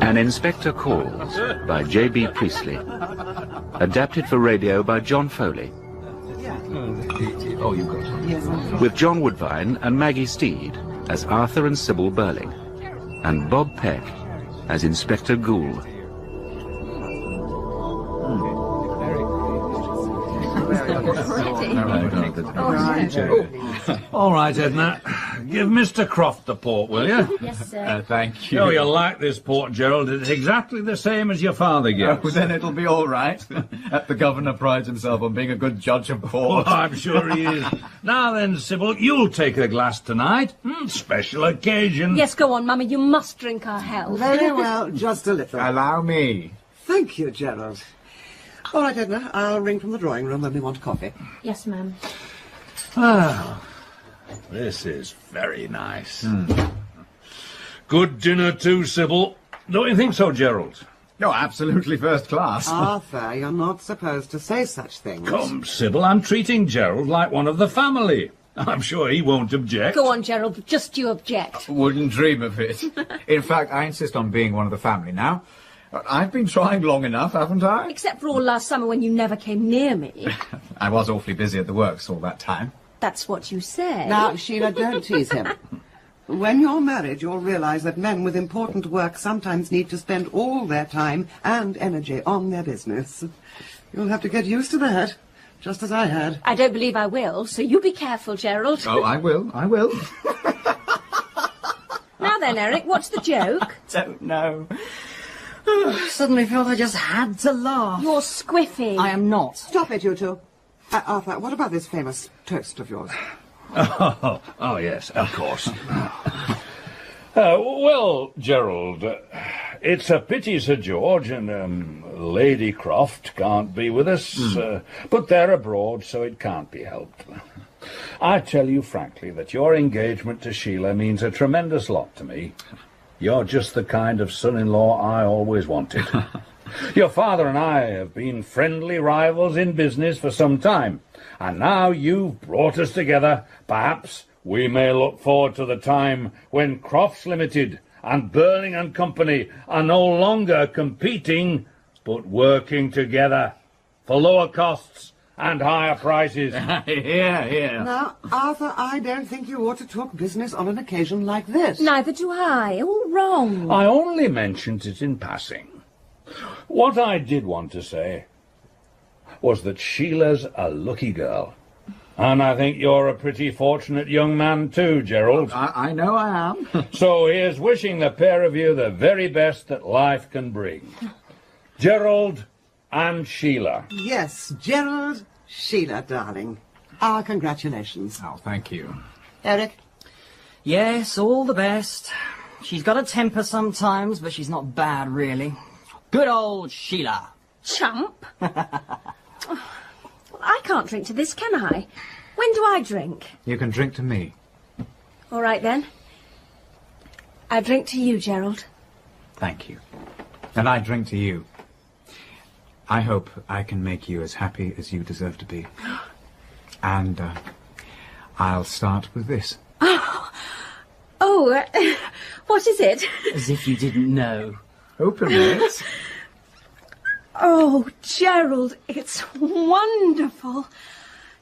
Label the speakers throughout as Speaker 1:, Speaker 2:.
Speaker 1: An Inspector Calls by J.B. Priestley. Adapted for radio by John Foley. With John Woodvine and Maggie Steed as Arthur and Sybil Birling, and Bob Peck as Inspector Goole.
Speaker 2: All right, Edna. Give Mr. Croft the port, will you?
Speaker 3: Yes, sir.
Speaker 4: Thank you.
Speaker 2: Oh, you'll like this port, Gerald. It's exactly the same as your father gives.
Speaker 4: Oh, then it'll be all right. The governor prides himself on being a good judge of port.
Speaker 2: Oh, I'm sure he is. Now then, Sybil, you'll take a glass tonight. Special occasion.
Speaker 3: Yes, go on, Mummy. You must drink our health.
Speaker 5: Very well, just a little.
Speaker 4: Allow me.
Speaker 5: Thank you, Gerald. All right, Edna, I'll ring from the drawing room when we want coffee.
Speaker 3: Yes, ma'am.
Speaker 2: Ah, this is very nice. Good dinner too, Sybil. Don't you think so, Gerald?
Speaker 4: No, absolutely first class.
Speaker 5: Arthur, you're not supposed to say such things.
Speaker 2: Come, Sybil, I'm treating Gerald like one of the family. I'm sure he won't object.
Speaker 3: Go on, Gerald, just you object.
Speaker 4: Wouldn't dream of it. In fact, I insist on being one of the family now. I've been trying long enough, haven't I?
Speaker 3: Except for all last summer when you never came near me.
Speaker 4: I was awfully busy at the works all that time.
Speaker 3: That's what you say.
Speaker 5: Now, Sheila, don't tease him. When you're married, you'll realise that men with important work sometimes need to spend all their time and energy on their business. You'll have to get used to that, just as I had.
Speaker 3: I don't believe I will, so you be careful, Gerald.
Speaker 4: Oh, I will.
Speaker 3: Now then, Eric, what's the joke?
Speaker 6: Don't know. Suddenly felt I just had to laugh.
Speaker 3: You're squiffy.
Speaker 6: I am not.
Speaker 5: Stop it, you two. Arthur, what about this famous toast of yours?
Speaker 2: Oh, yes, of course. Well, Gerald, it's a pity Sir George and Lady Croft can't be with us, but they're abroad, so it can't be helped. I tell you frankly that your engagement to Sheila means a tremendous lot to me. You're just the kind of son-in-law I always wanted. Your father and I have been friendly rivals in business for some time, and now you've brought us together. Perhaps we may look forward to the time when Crofts Limited and Birling and Company are no longer competing, but working together for lower costs and higher prices.
Speaker 4: Yeah.
Speaker 5: Now, Arthur, I don't think you ought to talk business on an occasion like this.
Speaker 3: Neither do I. All wrong.
Speaker 2: I only mentioned it in passing. What I did want to say was that Sheila's a lucky girl. And I think you're a pretty fortunate young man too, Gerald.
Speaker 4: I know I am.
Speaker 2: So here's wishing the pair of you the very best that life can bring. Gerald and Sheila.
Speaker 5: Yes, Gerald, Sheila, darling. Our congratulations.
Speaker 4: Oh, thank you.
Speaker 5: Eric?
Speaker 6: Yes, all the best. She's got a temper sometimes, but she's not bad, really. Good old Sheila.
Speaker 3: Chump. I can't drink to this, can I? When do I drink?
Speaker 4: You can drink to me.
Speaker 3: All right, then. I drink to you, Gerald.
Speaker 4: Thank you. And I drink to you. I hope I can make you as happy as you deserve to be. And I'll start with this.
Speaker 3: What is it?
Speaker 6: As if you didn't know.
Speaker 4: Open it.
Speaker 3: Oh, Gerald, it's wonderful.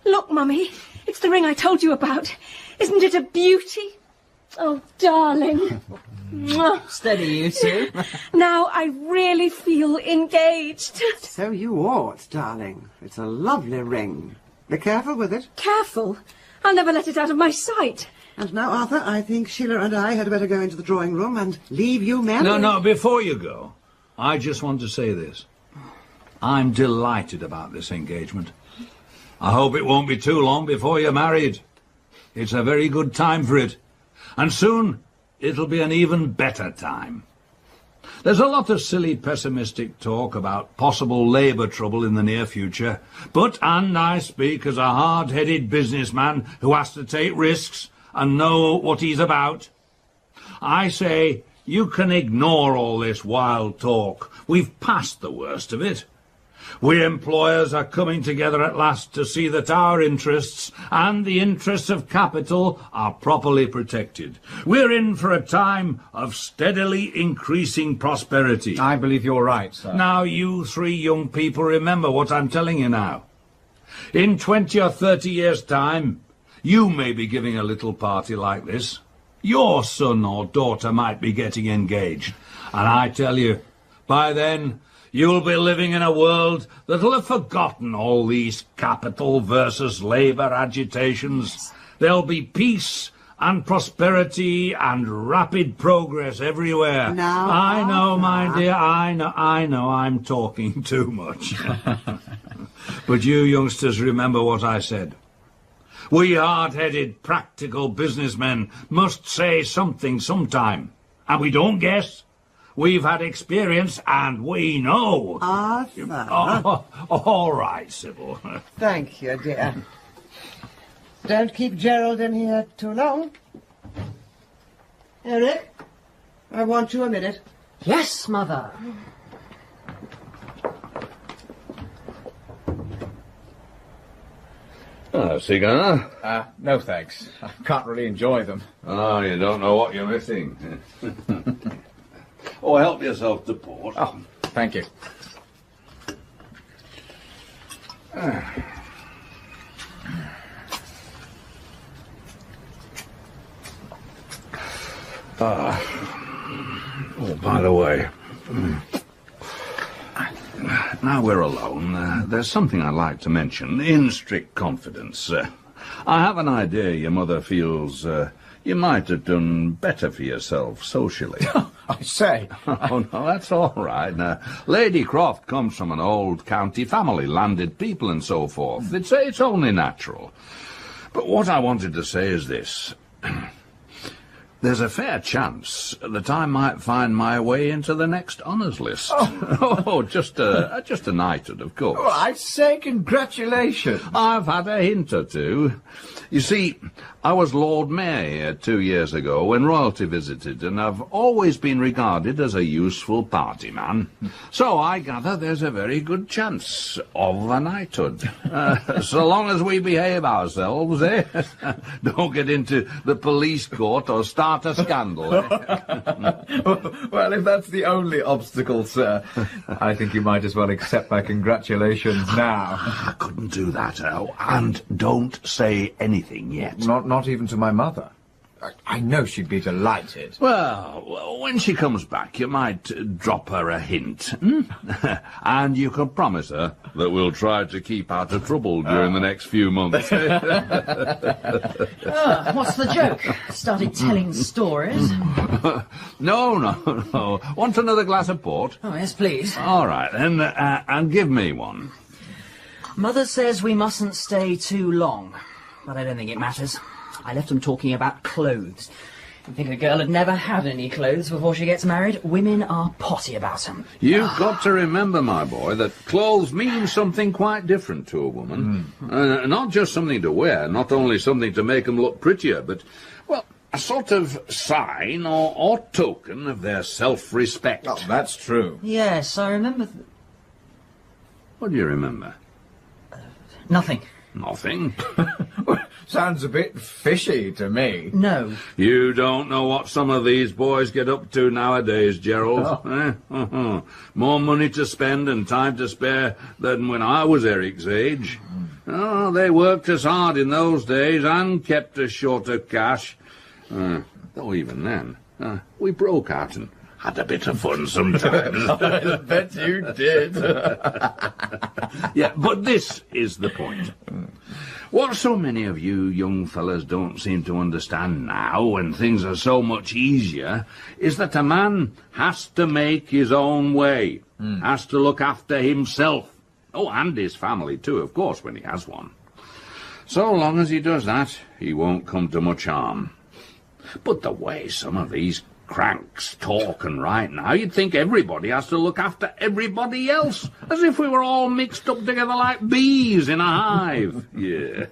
Speaker 3: Look, Mummy, it's the ring I told you about. Isn't it a beauty? Oh, darling.
Speaker 6: Steady, you two.
Speaker 3: Now I really feel engaged.
Speaker 5: So you ought, darling. It's a lovely ring. Be careful with it.
Speaker 3: Careful. I'll never let it out of my sight.
Speaker 5: And now, Arthur, I think Sheila and I had better go into the drawing room and leave you men.
Speaker 2: No, before you go, I just want to say this. I'm delighted about this engagement. I hope it won't be too long before you're married. It's a very good time for it. And soon, it'll be an even better time. There's a lot of silly pessimistic talk about possible labour trouble in the near future. And I speak as a hard-headed businessman who has to take risks and know what he's about. I say, you can ignore all this wild talk. We've passed the worst of it. We employers are coming together at last to see that our interests and the interests of capital are properly protected. We're in for a time of steadily increasing prosperity.
Speaker 4: I believe you're right, sir.
Speaker 2: Now, you three young people, remember what I'm telling you now. In 20 or 30 years' time, you may be giving a little party like this. Your son or daughter might be getting engaged. And I tell you, by then, you'll be living in a world that'll have forgotten all these capital versus labour agitations. There'll be peace and prosperity and rapid progress everywhere.
Speaker 5: Now,
Speaker 2: I know, my dear, I know I'm talking too much. But you youngsters remember what I said. We hard-headed, practical businessmen must say something sometime. And we don't guess. We've had experience, and we know.
Speaker 5: Arthur.
Speaker 2: Oh, all right, Sybil.
Speaker 5: Thank you, dear. Don't keep Gerald in here too long. Eric, I want you a minute.
Speaker 6: Yes, Mother.
Speaker 2: Cigar?
Speaker 4: No thanks. I can't really enjoy them.
Speaker 2: Oh, you don't know what you're missing. Oh, help yourself to port.
Speaker 4: Oh, thank you.
Speaker 2: Oh, by the way, now we're alone, there's something I'd like to mention, in strict confidence. I have an idea your mother feels you might have done better for yourself socially.
Speaker 4: I say.
Speaker 2: Oh, no, that's all right. Now, Lady Croft comes from an old county family, landed people and so forth. It's only natural. But what I wanted to say is this. There's a fair chance that I might find my way into the next honours list. Oh, just a knighthood, of course.
Speaker 4: Oh, I say congratulations.
Speaker 2: I've had a hint or two. You see, I was Lord Mayor here 2 years ago when royalty visited, and I've always been regarded as a useful party man. So I gather there's a very good chance of a knighthood. So long as we behave ourselves, eh? Don't get into the police court or start a scandal.
Speaker 4: Well, if that's the only obstacle, sir, I think you might as well accept my congratulations now.
Speaker 2: I couldn't do that, and don't say anything yet.
Speaker 4: Not even to my mother. I know she'd be delighted.
Speaker 2: Well, when she comes back, you might drop her a hint. And you can promise her that we'll try to keep out of trouble during the next few months.
Speaker 6: What's the joke? Started telling stories?
Speaker 2: No. Want another glass of port?
Speaker 6: Oh, yes, please.
Speaker 2: All right, and give me one.
Speaker 6: Mother says we mustn't stay too long, but I don't think it matters. I left them talking about clothes. I think a girl had never had any clothes before she gets married. Women are potty about them.
Speaker 2: You've got to remember, my boy, that clothes mean something quite different to a woman. Not just something to wear, not only something to make them look prettier, but, well, a sort of sign or token of their self-respect.
Speaker 4: Oh, that's true.
Speaker 6: Yes, I remember...
Speaker 2: What do you remember?
Speaker 6: Nothing.
Speaker 2: Nothing?
Speaker 4: Sounds a bit fishy to me.
Speaker 6: No.
Speaker 2: You don't know what some of these boys get up to nowadays, Gerald. More money to spend and time to spare than when I was Eric's age. Oh, they worked as hard in those days and kept us short of cash. Though even then, we broke out and had a bit of fun sometimes.
Speaker 4: I bet you did.
Speaker 2: Yeah, but this is the point. What so many of you young fellas don't seem to understand now, when things are so much easier, is that a man has to make his own way, has to look after himself. Oh, and his family too, of course, when he has one. So long as he does that, he won't come to much harm. But the way some of these cranks talk and write now, you'd think everybody has to look after everybody else, as if we were all mixed up together like bees in a hive. Yeah.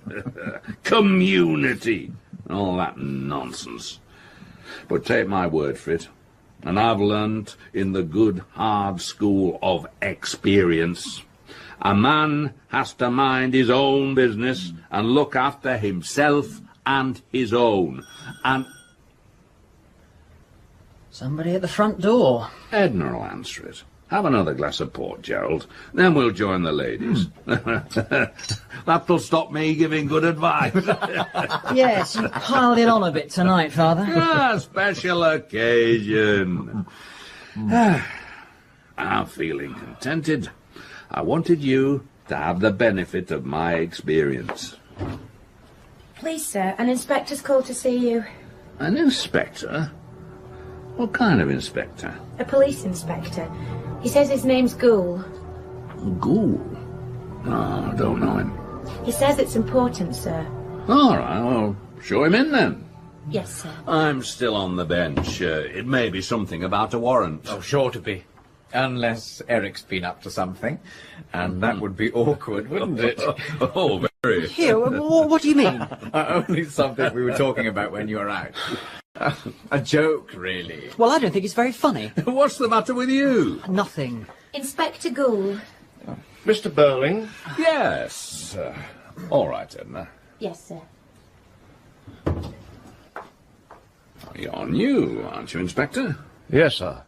Speaker 2: Community. All that nonsense. But take my word for it, and I've learned in the good, hard school of experience, A man has to mind his own business and look after himself and his own. And
Speaker 6: Somebody at the front door.
Speaker 2: Edna will answer it. Have another glass of port, Gerald. Then we'll join the ladies. That'll stop me giving good advice.
Speaker 6: Yes, you piled it on a bit tonight, Father.
Speaker 2: Ah, special occasion. I'm feeling contented. I wanted you to have the benefit of my experience.
Speaker 3: Please, sir, an inspector's called to see you.
Speaker 2: An inspector? What kind of inspector?
Speaker 3: A police inspector. He says his name's Goole.
Speaker 2: Goole? Oh, I don't know him.
Speaker 3: He says it's important, sir.
Speaker 2: All right, well, show him in then.
Speaker 3: Yes, sir.
Speaker 2: I'm still on the bench. It may be something about a warrant.
Speaker 4: Oh, sure to be. Unless Eric's been up to something. And that would be awkward, wouldn't it?
Speaker 2: Oh, very.
Speaker 6: Here, what do you mean?
Speaker 4: Only something we were talking about when you were out. A joke, really.
Speaker 6: Well, I don't think it's very funny.
Speaker 2: What's the matter with you?
Speaker 6: Nothing.
Speaker 3: Inspector Goole.
Speaker 7: Mr. Birling?
Speaker 2: Yes. All right, Edna.
Speaker 3: Yes, sir.
Speaker 2: You're new, aren't you, Inspector?
Speaker 7: Yes, sir.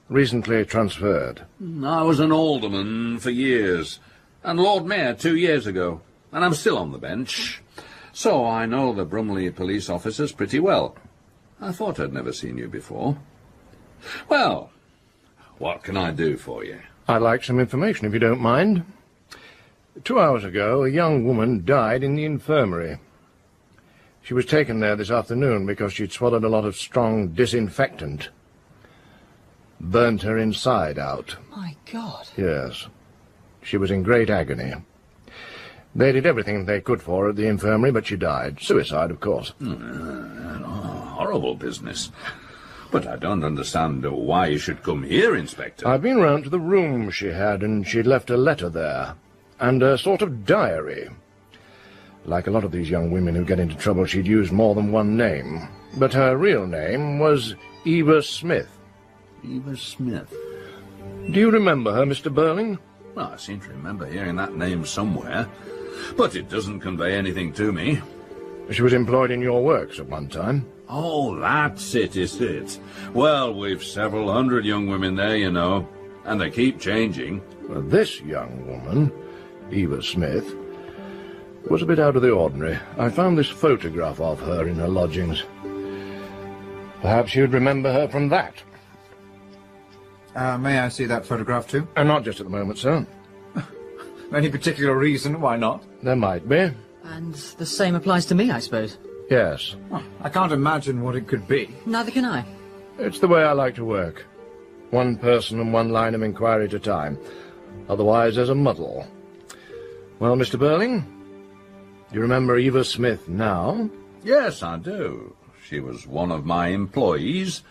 Speaker 7: Recently transferred.
Speaker 2: I was an alderman for years, and Lord Mayor 2 years ago, and I'm still on the bench. So I know the Brumley police officers pretty well. I thought I'd never seen you before. Well, what can I do for you?
Speaker 7: I'd like some information, if you don't mind. 2 hours ago, a young woman died in the infirmary. She was taken there this afternoon because she'd swallowed a lot of strong disinfectant. Burnt her inside out.
Speaker 6: My God.
Speaker 7: Yes. She was in great agony. They did everything they could for her at the infirmary, but she died. Suicide, of course.
Speaker 2: Horrible business. But I don't understand why you should come here, Inspector.
Speaker 7: I've been round to the room she had, and she'd left a letter there. And a sort of diary. Like a lot of these young women who get into trouble, she'd used more than one name. But her real name was Eva Smith.
Speaker 2: Eva Smith.
Speaker 7: Do you remember her, Mr. Birling?
Speaker 2: Well, I seem to remember hearing that name somewhere. But it doesn't convey anything to me.
Speaker 7: She was employed in your works at one time.
Speaker 2: Oh, that's it, is it? Well, we've several hundred young women there, you know, and they keep changing.
Speaker 7: Well, this young woman, Eva Smith, was a bit out of the ordinary. I found this photograph of her in her lodgings. Perhaps you'd remember her from that.
Speaker 4: May I see that photograph too?
Speaker 7: Not just at the moment, sir.
Speaker 4: Any particular reason why not?
Speaker 7: There might be.
Speaker 6: And the same applies to me, I suppose.
Speaker 7: Yes.
Speaker 4: Oh, I can't imagine what it could be.
Speaker 6: Neither can I.
Speaker 7: It's the way I like to work. One person and one line of inquiry at a time. Otherwise, there's a muddle. Well, Mr. Birling, do you remember Eva Smith now?
Speaker 2: Yes, I do. She was one of my employees,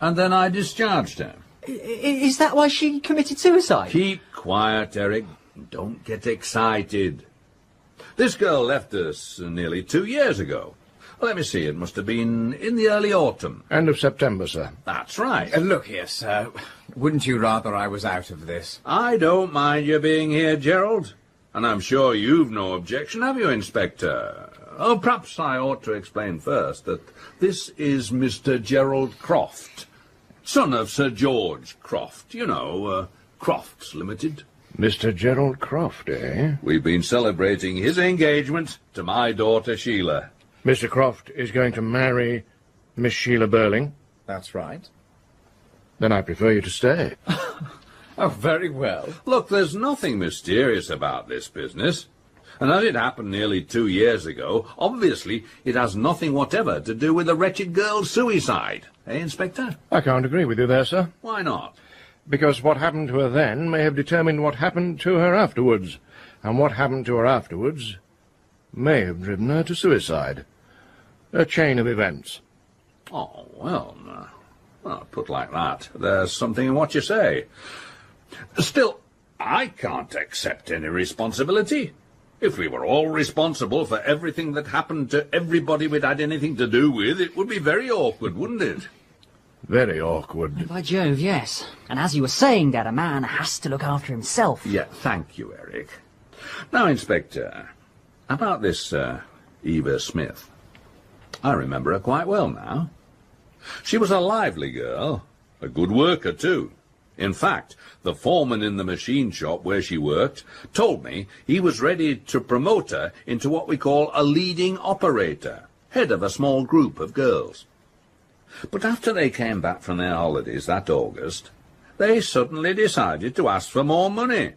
Speaker 2: and then I discharged her.
Speaker 6: Is that why she committed suicide?
Speaker 2: Keep quiet, Eric. Don't get excited. This girl left us nearly 2 years ago. Let me see, it must have been in the early autumn.
Speaker 7: End of September, sir.
Speaker 2: That's right.
Speaker 4: Look here, sir. Wouldn't you rather I was out of this?
Speaker 2: I don't mind you being here, Gerald. And I'm sure you've no objection, have you, Inspector? Oh, perhaps I ought to explain first that this is Mr. Gerald Croft, son of Sir George Croft, you know, Crofts Limited.
Speaker 7: Mr. Gerald Croft, eh?
Speaker 2: We've been celebrating his engagement to my daughter Sheila.
Speaker 7: Mr. Croft is going to marry Miss Sheila Birling?
Speaker 4: That's right.
Speaker 7: Then I prefer you to stay.
Speaker 4: Oh, very well.
Speaker 2: Look, there's nothing mysterious about this business. And as it happened nearly 2 years ago, obviously it has nothing whatever to do with the wretched girl's suicide. Eh, Inspector?
Speaker 7: I can't agree with you there, sir.
Speaker 2: Why not?
Speaker 7: Because what happened to her then may have determined what happened to her afterwards. And what happened to her afterwards may have driven her to suicide. A chain of events.
Speaker 2: Oh, well, put like that, there's something in what you say. Still, I can't accept any responsibility. If we were all responsible for everything that happened to everybody we'd had anything to do with, it would be very awkward, wouldn't it?
Speaker 7: Very awkward.
Speaker 6: By Jove, yes. And as you were saying, Dad, a man has to look after himself.
Speaker 2: Yeah, thank you, Eric. Now, Inspector, about this Eva Smith. I remember her quite well now. She was a lively girl, a good worker too. In fact, the foreman in the machine shop where she worked told me he was ready to promote her into what we call a leading operator, head of a small group of girls. But after they came back from their holidays that August, they suddenly decided to ask for more money.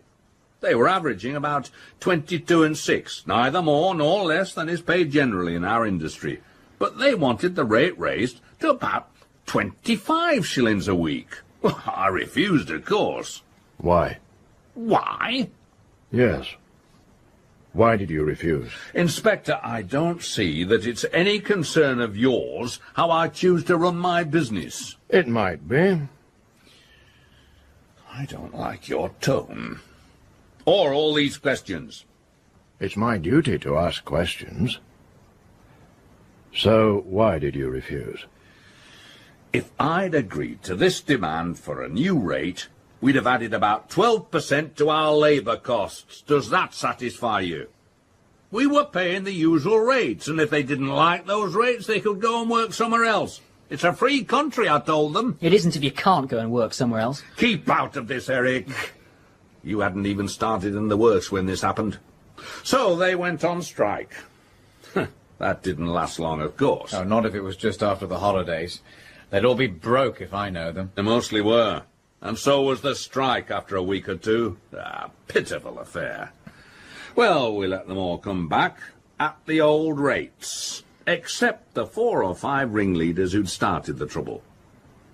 Speaker 2: They were averaging about 22 and 6, neither more nor less than is paid generally in our industry. But they wanted the rate raised to about 25 shillings a week. Well, I refused, of course.
Speaker 7: Why?
Speaker 2: Why?
Speaker 7: Yes. Why did you refuse?
Speaker 2: Inspector, I don't see that it's any concern of yours how I choose to run my business.
Speaker 7: It might be.
Speaker 2: I don't like your tone. Or all these questions.
Speaker 7: It's my duty to ask questions. So, why did you refuse?
Speaker 2: If I'd agreed to this demand for a new rate, we'd have added about 12% to our labour costs. Does that satisfy you? We were paying the usual rates, and if they didn't like those rates, they could go and work somewhere else. It's a free country, I told them.
Speaker 6: It isn't if you can't go and work somewhere else.
Speaker 2: Keep out of this, Eric. You hadn't even started in the works when this happened. So they went on strike. That didn't last long, of course.
Speaker 4: Oh, not if it was just after the holidays. They'd all be broke if I know them.
Speaker 2: They mostly were. And so was the strike after a week or two. A pitiful affair. Well, we let them all come back at the old rates, except the 4 or 5 ringleaders who'd started the trouble.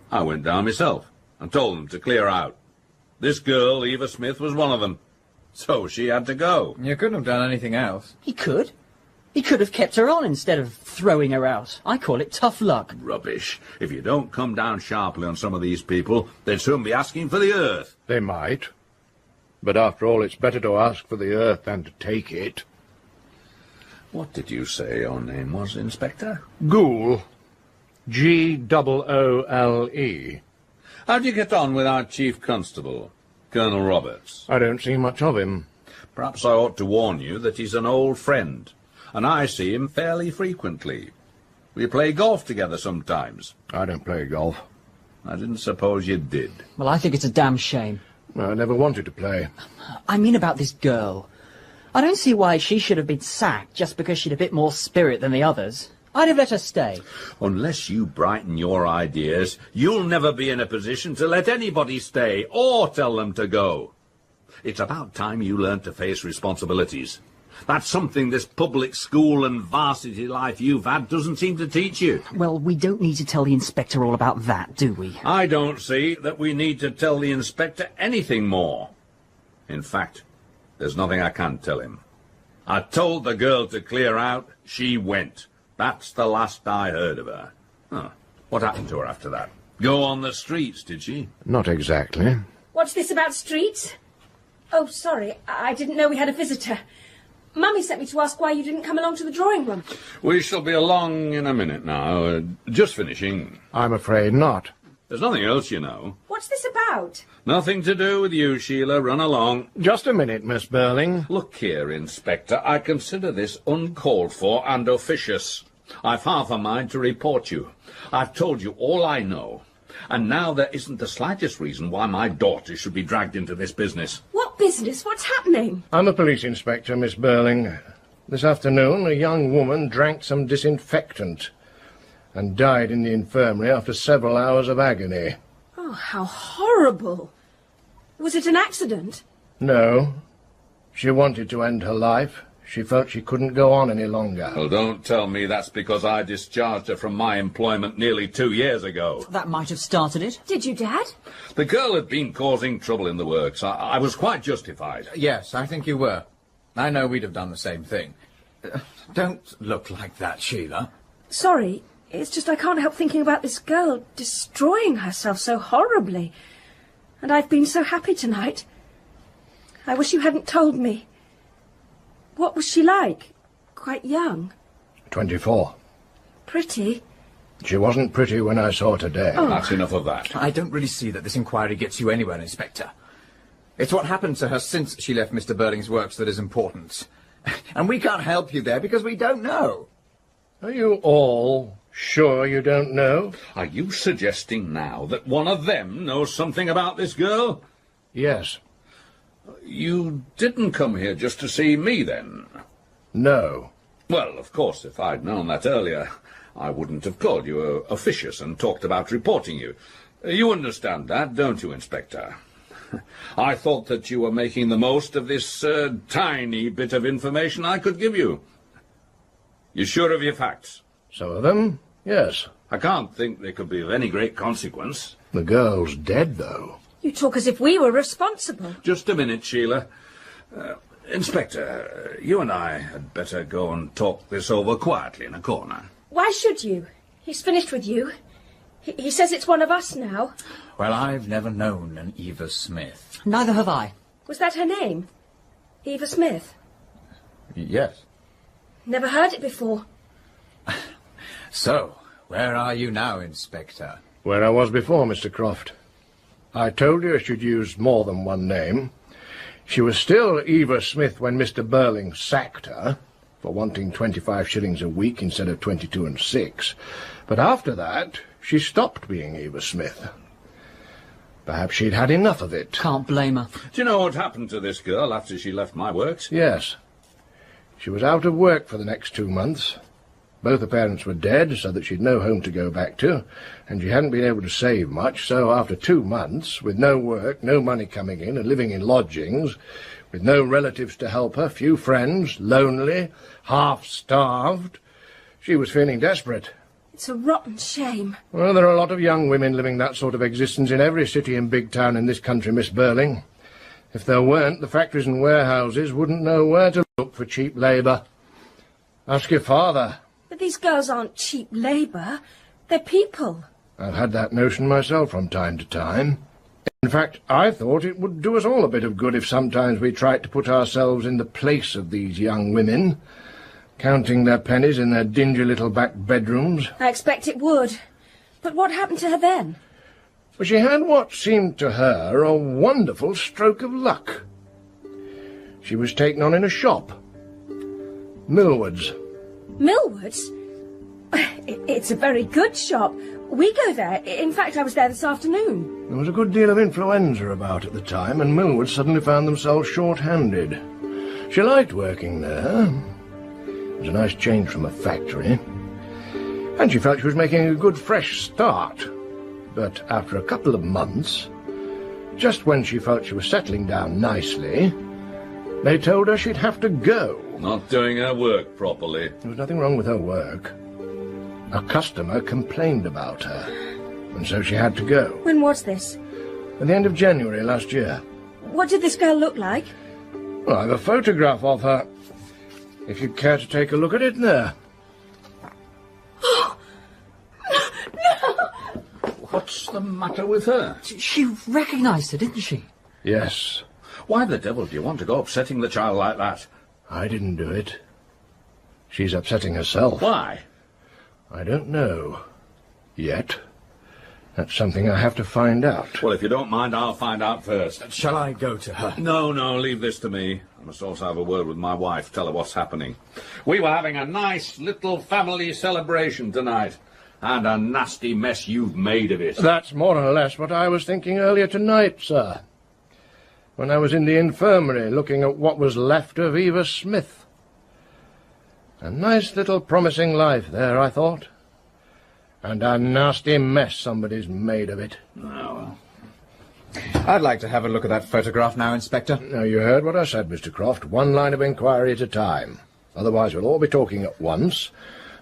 Speaker 2: I went down myself and told them to clear out. This girl, Eva Smith, was one of them. So she had to go.
Speaker 4: You couldn't have done anything else.
Speaker 6: He could. He could have kept her on instead of throwing her out. I call it tough luck.
Speaker 2: Rubbish. If you don't come down sharply on some of these people, they'd soon be asking for the earth.
Speaker 7: They might. But after all, it's better to ask for the earth than to take it.
Speaker 2: What did you say your name was, Inspector?
Speaker 7: Goole. Goole.
Speaker 2: How do you get on with our Chief Constable, Colonel Roberts?
Speaker 7: I don't see much of him.
Speaker 2: Perhaps I ought to warn you that he's an old friend, and I see him fairly frequently. We play golf together sometimes.
Speaker 7: I don't play golf.
Speaker 2: I didn't suppose you did.
Speaker 6: Well, I think it's a damn shame.
Speaker 7: I never wanted to play.
Speaker 6: I mean about this girl. I don't see why she should have been sacked just because she'd a bit more spirit than the others. I'd have let her stay.
Speaker 2: Unless you brighten your ideas, you'll never be in a position to let anybody stay or tell them to go. It's about time you learned to face responsibilities. That's something this public school and varsity life you've had doesn't seem to teach you.
Speaker 6: Well, we don't need to tell the inspector all about that, do we?
Speaker 2: I don't see that we need to tell the inspector anything more. In fact, there's nothing I can tell him. I told the girl to clear out. She went. That's the last I heard of her. Huh. What happened to her after that? Go on the streets, did she?
Speaker 7: Not exactly.
Speaker 3: What's this about streets? Oh, sorry, I didn't know we had a visitor. Mummy sent me to ask why you didn't come along to the drawing room.
Speaker 2: We shall be along in a minute now. Just finishing.
Speaker 7: I'm afraid not.
Speaker 2: There's nothing else, you know.
Speaker 3: What's this about?
Speaker 2: Nothing to do with you, Sheila. Run along.
Speaker 7: Just a minute, Miss Birling.
Speaker 2: Look here, Inspector. I consider this uncalled for and officious. I've half a mind to report you. I've told you all I know. And now there isn't the slightest reason why my daughter should be dragged into this business.
Speaker 3: What business? What's happening?
Speaker 7: I'm a police inspector, Miss Birling. This afternoon, a young woman drank some disinfectant and died in the infirmary after several hours of agony.
Speaker 3: Oh, how horrible. Was it an accident?
Speaker 7: No. She wanted to end her life. She felt she couldn't go on any longer.
Speaker 2: Well, don't tell me that's because I discharged her from my employment nearly 2 years ago.
Speaker 6: That might have started it.
Speaker 3: Did you, Dad?
Speaker 2: The girl had been causing trouble in the works. I was quite justified.
Speaker 4: Yes, I think you were. I know we'd have done the same thing. Don't look like that, Sheila.
Speaker 3: Sorry, it's just I can't help thinking about this girl destroying herself so horribly. And I've been so happy tonight. I wish you hadn't told me. What was she like? Quite young?
Speaker 7: 24.
Speaker 3: Pretty?
Speaker 7: She wasn't pretty when I saw her today.
Speaker 2: Oh. That's enough of that.
Speaker 4: I don't really see that this inquiry gets you anywhere, Inspector.
Speaker 8: It's what happened to her since she left Mr. Birling's works that is important. And we can't help you there because we don't know.
Speaker 7: Are you all sure you don't know?
Speaker 2: Are you suggesting now that one of them knows something about this girl?
Speaker 7: Yes.
Speaker 2: You didn't come here just to see me, then?
Speaker 7: No.
Speaker 2: Well, of course, if I'd known that earlier, I wouldn't have called you officious and talked about reporting you. You understand that, don't you, Inspector? I thought that you were making the most of this tiny bit of information I could give you. You sure of your facts?
Speaker 7: Some of them, yes.
Speaker 2: I can't think they could be of any great consequence.
Speaker 7: The girl's dead, though.
Speaker 3: You talk as if we were responsible.
Speaker 2: Just a minute, Sheila. Inspector, you and I had better go and talk this over quietly in a corner.
Speaker 3: Why should you? He's finished with you. He says it's one of us now.
Speaker 4: Well, I've never known an Eva Smith.
Speaker 6: Neither have I.
Speaker 3: Was that her name? Eva Smith?
Speaker 4: Yes.
Speaker 3: Never heard it before.
Speaker 4: So, where are you now, Inspector?
Speaker 7: Where I was before, Mr. Croft. I told you I should use more than one name. She was still Eva Smith when Mr. Birling sacked her for wanting 25 shillings a week instead of 22 and 6. But after that, she stopped being Eva Smith. Perhaps she'd had enough of it.
Speaker 6: Can't blame her.
Speaker 2: Do you know what happened to this girl after she left my works?
Speaker 7: Yes. She was out of work for the next 2 months. Both her parents were dead, so that she'd no home to go back to, and she hadn't been able to save much, so after 2 months, with no work, no money coming in, and living in lodgings, with no relatives to help her, few friends, lonely, half-starved, she was feeling desperate.
Speaker 3: It's a rotten shame.
Speaker 7: Well, there are a lot of young women living that sort of existence in every city and big town in this country, Miss Birling. If there weren't, the factories and warehouses wouldn't know where to look for cheap labour. Ask your father.
Speaker 3: But these girls aren't cheap labour. They're people.
Speaker 7: I've had that notion myself from time to time. In fact, I thought it would do us all a bit of good if sometimes we tried to put ourselves in the place of these young women, counting their pennies in their dingy little back bedrooms.
Speaker 3: I expect it would. But what happened to her then?
Speaker 7: Well, she had what seemed to her a wonderful stroke of luck. She was taken on in a shop. Millward's.
Speaker 3: Millward's? It's a very good shop. We go there. In fact, I was there this afternoon.
Speaker 7: There was a good deal of influenza about at the time, and Millward suddenly found themselves short-handed. She liked working there. It was a nice change from a factory. And she felt she was making a good fresh start. But after a couple of months, just when she felt she was settling down nicely, they told her she'd have to go.
Speaker 2: Not doing her work properly.
Speaker 7: There was nothing wrong with her work. A customer complained about her, and so she had to go.
Speaker 3: When was this?
Speaker 7: At the end of January last year.
Speaker 3: What did this girl look like?
Speaker 7: Well, I have a photograph of her. If you'd care to take a look at it there.
Speaker 2: What's the matter with her?
Speaker 6: She recognised her, didn't she?
Speaker 7: Yes.
Speaker 2: Why the devil do you want to go upsetting the child like that?
Speaker 7: I didn't do it. She's upsetting herself.
Speaker 2: Why?
Speaker 7: I don't know. Yet. That's something I have to find out.
Speaker 2: Well, if you don't mind, I'll find out first.
Speaker 4: Shall I go to her?
Speaker 2: No, leave this to me. I must also have a word with my wife, tell her what's happening. We were having a nice little family celebration tonight, and a nasty mess you've made of it.
Speaker 7: That's more or less what I was thinking earlier tonight, sir. When I was in the infirmary looking at what was left of Eva Smith. A nice little promising life there, I thought. And a nasty mess somebody's made of it.
Speaker 2: Oh, well.
Speaker 8: I'd like to have a look at that photograph now, Inspector.
Speaker 7: Now, you heard what I said, Mr. Croft. One line of inquiry at a time. Otherwise we'll all be talking at once,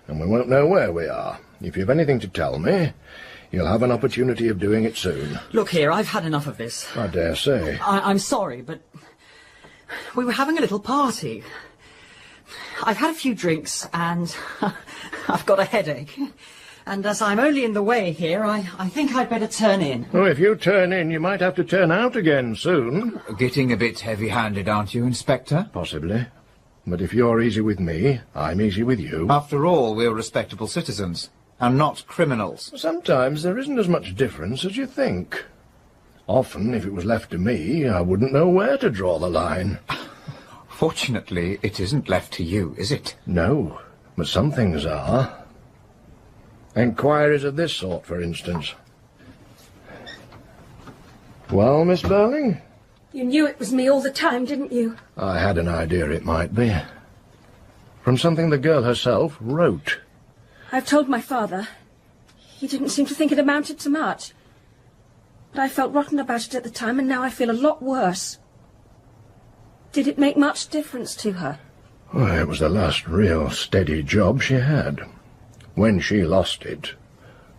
Speaker 7: and we won't know where we are. If you've anything to tell me, you'll have an opportunity of doing it soon.
Speaker 6: Look here, I've had enough of this.
Speaker 7: I dare say.
Speaker 6: I'm sorry, but we were having a little party. I've had a few drinks, and I've got a headache. And as I'm only in the way here, I think I'd better turn in.
Speaker 7: Oh, if you turn in, you might have to turn out again soon.
Speaker 4: Getting a bit heavy-handed, aren't you, Inspector?
Speaker 7: Possibly. But if you're easy with me, I'm easy with you.
Speaker 8: After all, we're respectable citizens, and not criminals.
Speaker 7: Sometimes there isn't as much difference as you think. Often, if it was left to me, I wouldn't know where to draw the line.
Speaker 4: Fortunately, it isn't left to you, is it?
Speaker 7: No, but some things are. Enquiries of this sort, for instance. Well, Miss Birling?
Speaker 3: You knew it was me all the time, didn't you?
Speaker 7: I had an idea it might be. From something the girl herself wrote.
Speaker 3: I've told my father. He didn't seem to think it amounted to much. But I felt rotten about it at the time, and now I feel a lot worse. Did it make much difference to her?
Speaker 7: Well, it was the last real steady job she had. When she lost it,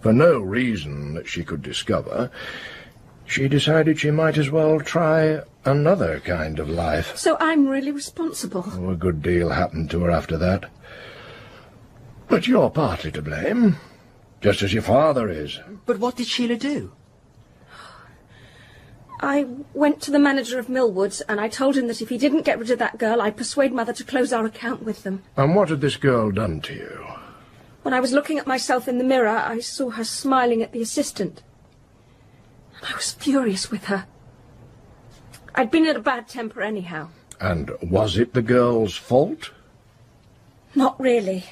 Speaker 7: for no reason that she could discover, she decided she might as well try another kind of life.
Speaker 3: So I'm really responsible.
Speaker 7: Oh, a good deal happened to her after that. But you're partly to blame, just as your father is.
Speaker 6: But what did Sheila do?
Speaker 3: I went to the manager of Millwoods, and I told him that if he didn't get rid of that girl, I'd persuade Mother to close our account with them.
Speaker 7: And what had this girl done to you?
Speaker 3: When I was looking at myself in the mirror, I saw her smiling at the assistant. And I was furious with her. I'd been in a bad temper anyhow.
Speaker 7: And was it the girl's fault?
Speaker 3: Not really.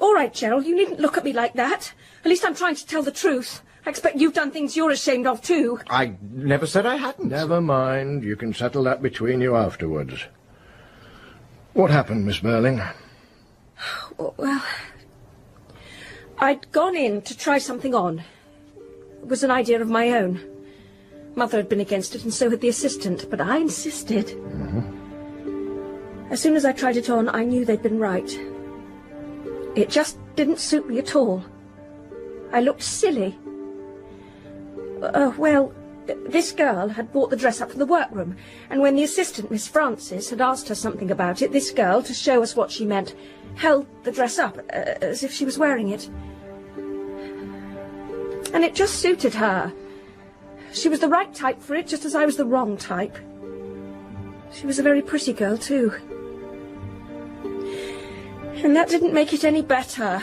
Speaker 3: All right, Gerald, you needn't look at me like that. At least I'm trying to tell the truth. I expect you've done things you're ashamed of, too.
Speaker 4: I never said I hadn't.
Speaker 7: Never mind. You can settle that between you afterwards. What happened, Miss Birling?
Speaker 3: Well, I'd gone in to try something on. It was an idea of my own. Mother had been against it, and so had the assistant, but I insisted. As soon as I tried it on, I knew they'd been right. It just didn't suit me at all. I looked silly. Well, this girl had brought the dress up from the workroom, and when the assistant, Miss Frances, had asked her something about it, this girl, to show us what she meant, held the dress up as if she was wearing it. And it just suited her. She was the right type for it, just as I was the wrong type. She was a very pretty girl, too. And that didn't make it any better.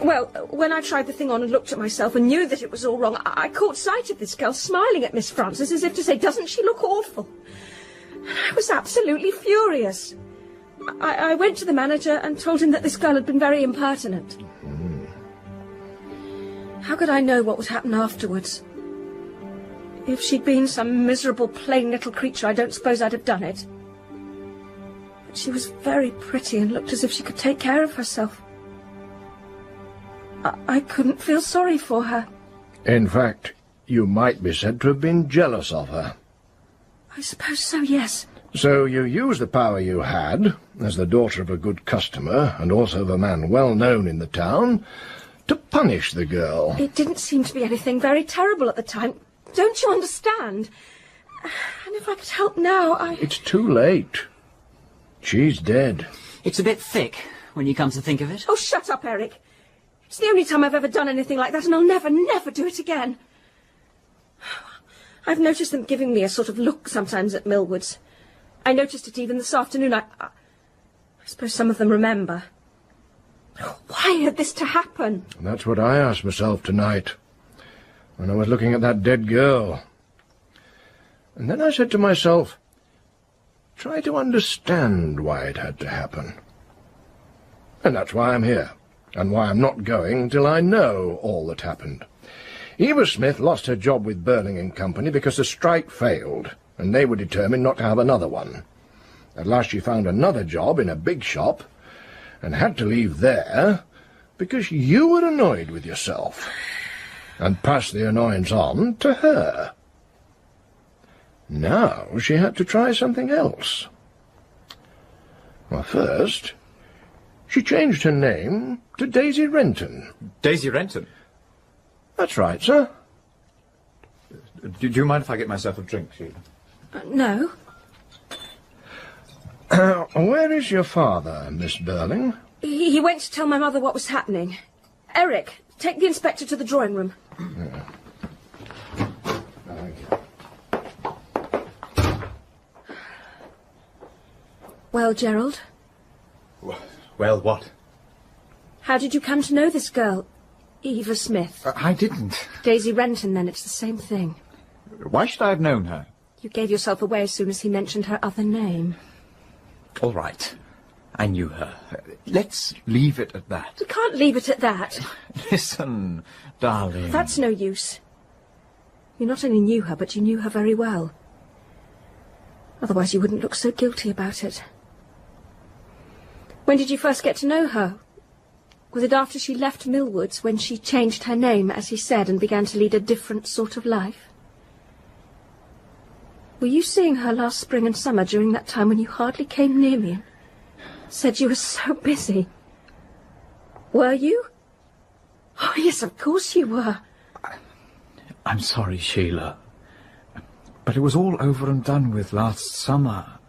Speaker 3: Well, when I tried the thing on and looked at myself and knew that it was all wrong, I caught sight of this girl smiling at Miss Frances as if to say, "Doesn't she look awful?" And I was absolutely furious. I went to the manager and told him that this girl had been very impertinent. How could I know what would happen afterwards? If she'd been some miserable, plain little creature, I don't suppose I'd have done it. But she was very pretty and looked as if she could take care of herself. I couldn't feel sorry for her.
Speaker 7: In fact, you might be said to have been jealous of her.
Speaker 3: I suppose so, yes.
Speaker 7: So you used the power you had, as the daughter of a good customer, and also of a man well known in the town, to punish the girl.
Speaker 3: It didn't seem to be anything very terrible at the time. Don't you understand? And if I could help now,
Speaker 7: It's too late. She's dead.
Speaker 6: It's a bit thick, when you come to think of it.
Speaker 3: Oh, shut up, Eric. It's the only time I've ever done anything like that, and I'll never, never do it again. I've noticed them giving me a sort of look sometimes at Millwoods. I noticed it even this afternoon. I suppose some of them remember. Why had this to happen?
Speaker 7: That's what I asked myself tonight, when I was looking at that dead girl. And then I said to myself, try to understand why it had to happen. And that's why I'm here, and why I'm not going till I know all that happened. Eva Smith lost her job with Birling and Company because the strike failed, and they were determined not to have another one. At last she found another job in a big shop, and had to leave there because you were annoyed with yourself, and passed the annoyance on to her. Now she had to try something else. Well, first, she changed her name to Daisy Renton.
Speaker 4: Daisy Renton?
Speaker 7: That's right, sir.
Speaker 4: Do you mind if I get myself a drink, Sheila?
Speaker 3: No.
Speaker 7: Where is your father, Miss Birling?
Speaker 3: He went to tell my mother what was happening. Eric, take the inspector to the drawing room. Well, Gerald?
Speaker 4: Well, what?
Speaker 3: How did you come to know this girl? Eva Smith.
Speaker 4: I didn't.
Speaker 3: Daisy Renton, then. It's the same thing.
Speaker 4: Why should I have known her?
Speaker 3: You gave yourself away as soon as he mentioned her other name.
Speaker 4: All right. I knew her. Let's leave it at that.
Speaker 3: We can't leave it at that.
Speaker 4: Listen, darling.
Speaker 3: That's no use. You not only knew her, but you knew her very well. Otherwise you wouldn't look so guilty about it. When did you first get to know her? Was it after she left Millwoods, when she changed her name, as he said, and began to lead a different sort of life? Were you seeing her last spring and summer during that time when you hardly came near me? Said you were so busy. Were you? Oh, yes, of course you were.
Speaker 4: I'm sorry, Sheila. But it was all over and done with last summer.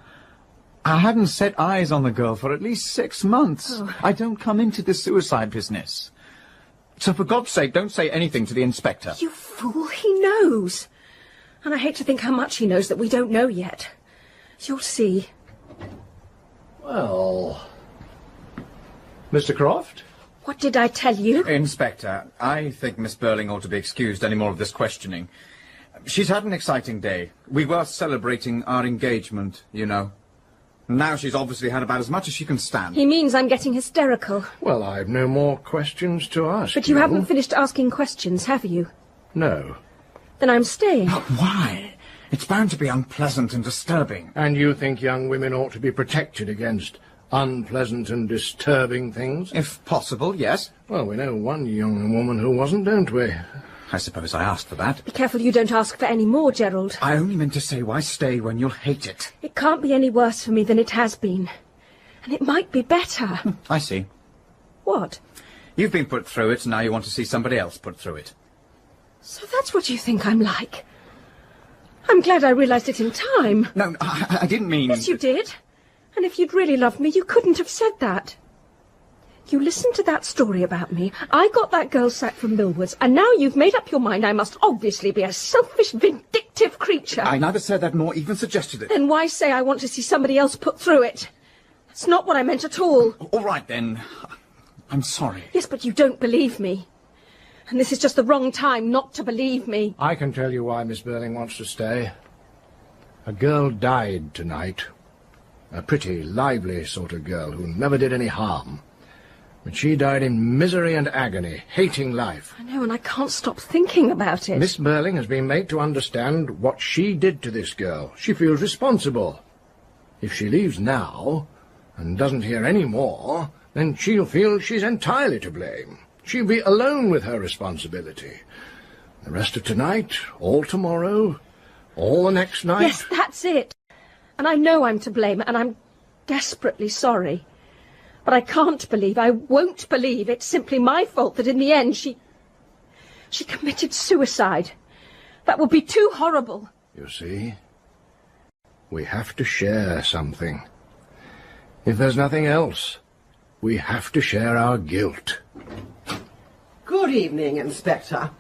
Speaker 4: I hadn't set eyes on the girl for at least 6 months.
Speaker 3: Oh.
Speaker 4: I don't come into the suicide business. So for God's sake, don't say anything to the inspector.
Speaker 3: You fool, he knows. And I hate to think how much he knows that we don't know yet. You'll see.
Speaker 7: Well, Mr. Croft?
Speaker 3: What did I tell you?
Speaker 8: Inspector, I think Miss Birling ought to be excused any more of this questioning. She's had an exciting day. We were celebrating our engagement, you know. Now she's obviously had about as much as she can stand.
Speaker 3: He means I'm getting hysterical.
Speaker 7: Well, I've no more questions to ask.
Speaker 3: But you haven't finished asking questions, have you?
Speaker 7: No.
Speaker 3: Then I'm staying.
Speaker 8: Why? It's bound to be unpleasant and disturbing.
Speaker 7: And you think young women ought to be protected against unpleasant and disturbing things?
Speaker 8: If possible, yes.
Speaker 7: Well, we know one young woman who wasn't, don't we?
Speaker 8: I suppose I asked for that.
Speaker 3: Be careful you don't ask for any more, Gerald.
Speaker 8: I only meant to say why stay when you'll hate it.
Speaker 3: It can't be any worse for me than it has been. And it might be better.
Speaker 8: I see.
Speaker 3: What?
Speaker 8: You've been put through it, and now you want to see somebody else put through it.
Speaker 3: So that's what you think I'm like? I'm glad I realised it in time.
Speaker 8: No, I didn't mean...
Speaker 3: Yes, you did. And if you'd really loved me, you couldn't have said that. You listened to that story about me. I got that girl sacked from Millwoods, and now you've made up your mind I must obviously be a selfish, vindictive creature.
Speaker 8: I neither said that nor even suggested it.
Speaker 3: Then why say I want to see somebody else put through it? That's not what I meant at all.
Speaker 8: All right, then. I'm sorry.
Speaker 3: Yes, but you don't believe me. And this is just the wrong time not to believe me.
Speaker 7: I can tell you why Miss Birling wants to stay. A girl died tonight. A pretty, lively sort of girl who never did any harm. But she died in misery and agony, hating life.
Speaker 3: I know, and I can't stop thinking about it.
Speaker 7: Miss Birling has been made to understand what she did to this girl. She feels responsible. If she leaves now, and doesn't hear any more, then she'll feel she's entirely to blame. She'll be alone with her responsibility. The rest of tonight, all tomorrow, all the next night...
Speaker 3: Yes, that's it. And I know I'm to blame, and I'm desperately sorry. But I can't believe, I won't believe it's simply my fault that in the end she committed suicide. That would be too horrible.
Speaker 7: You see, we have to share something. If there's nothing else, we have to share our guilt.
Speaker 5: Good evening, Inspector.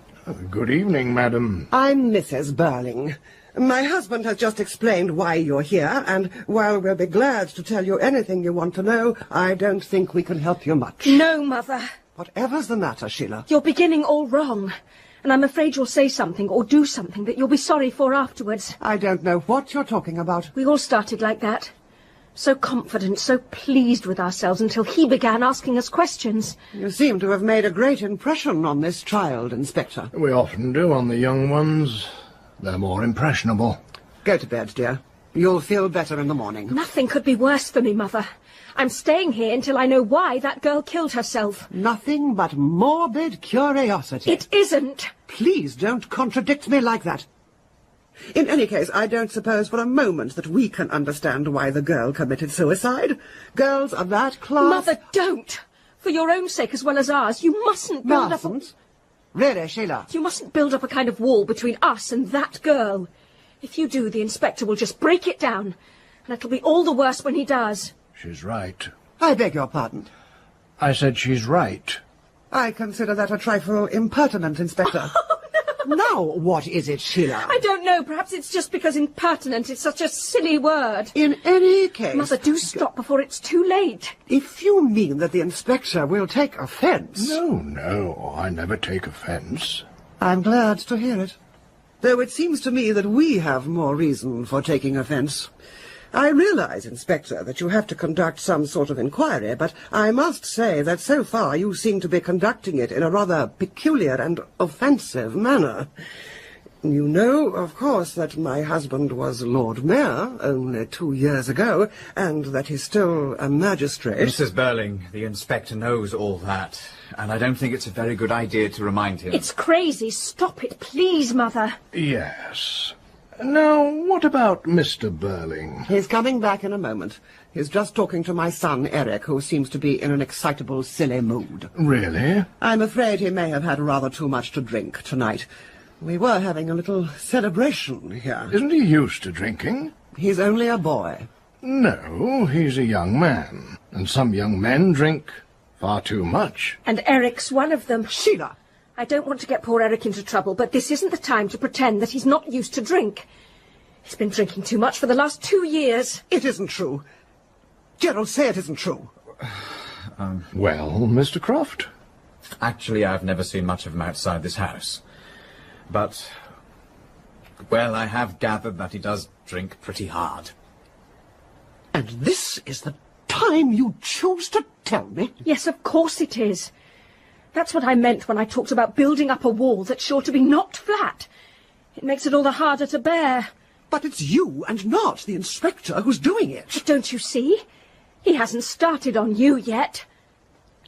Speaker 7: Good evening, madam.
Speaker 5: I'm Mrs. Birling. My husband has just explained why you're here, and while we'll be glad to tell you anything you want to know, I don't think we can help you much.
Speaker 3: No, Mother.
Speaker 5: Whatever's the matter, Sheila?
Speaker 3: You're beginning all wrong. And I'm afraid you'll say something or do something that you'll be sorry for afterwards.
Speaker 5: I don't know what you're talking about.
Speaker 3: We all started like that. So confident, so pleased with ourselves until he began asking us questions.
Speaker 5: You seem to have made a great impression on this child, Inspector.
Speaker 7: We often do on the young ones. They're more impressionable.
Speaker 5: Go to bed, dear. You'll feel better in the morning.
Speaker 3: Nothing could be worse for me, Mother. I'm staying here until I know why that girl killed herself.
Speaker 5: Nothing but morbid curiosity.
Speaker 3: It isn't.
Speaker 5: Please don't contradict me like that. In any case, I don't suppose for a moment that we can understand why the girl committed suicide. Girls of that class...
Speaker 3: Mother, don't! For your own sake as well as ours, you mustn't build up...
Speaker 5: Really, Sheila?
Speaker 3: You mustn't build up a kind of wall between us and that girl. If you do, the inspector will just break it down. And it'll be all the worse when he does.
Speaker 7: She's right.
Speaker 5: I beg your pardon.
Speaker 7: I said she's right.
Speaker 5: I consider that a trifle impertinent, Inspector.
Speaker 3: Oh,
Speaker 5: Now, what is it, Sheila?
Speaker 3: I don't know. Perhaps it's just because impertinent is such a silly word.
Speaker 5: In any case...
Speaker 3: Mother, do stop before it's too late.
Speaker 5: If you mean that the inspector will take offence...
Speaker 7: No, I never take offence.
Speaker 5: I'm glad to hear it. Though it seems to me that we have more reason for taking offence. I realise, Inspector, that you have to conduct some sort of inquiry, but I must say that so far you seem to be conducting it in a rather peculiar and offensive manner. You know, of course, that my husband was Lord Mayor only 2 years ago, and that he's still a magistrate.
Speaker 8: Mrs. Birling, the inspector knows all that, and I don't think it's a very good idea to remind him.
Speaker 3: It's crazy. Stop it, please, Mother.
Speaker 7: Yes. Now, what about Mr. Birling?
Speaker 5: He's coming back in a moment. He's just talking to my son, Eric, who seems to be in an excitable, silly mood.
Speaker 7: Really?
Speaker 5: I'm afraid he may have had rather too much to drink tonight. We were having a little celebration here.
Speaker 7: Isn't he used to drinking?
Speaker 5: He's only a boy.
Speaker 7: No, he's a young man. And some young men drink far too much.
Speaker 3: And Eric's one of them.
Speaker 5: Sheila!
Speaker 3: I don't want to get poor Eric into trouble, but this isn't the time to pretend that he's not used to drink. He's been drinking too much for the last 2 years.
Speaker 5: It isn't true. Gerald, say it isn't true.
Speaker 7: Well, Mr. Croft?
Speaker 8: Actually, I've never seen much of him outside this house. But, well, I have gathered that he does drink pretty hard.
Speaker 5: And this is the time you choose to tell me?
Speaker 3: Yes, of course it is. That's what I meant when I talked about building up a wall that's sure to be knocked flat. It makes it all the harder to bear.
Speaker 5: But it's you and not the inspector who's doing it.
Speaker 3: But don't you see? He hasn't started on you yet.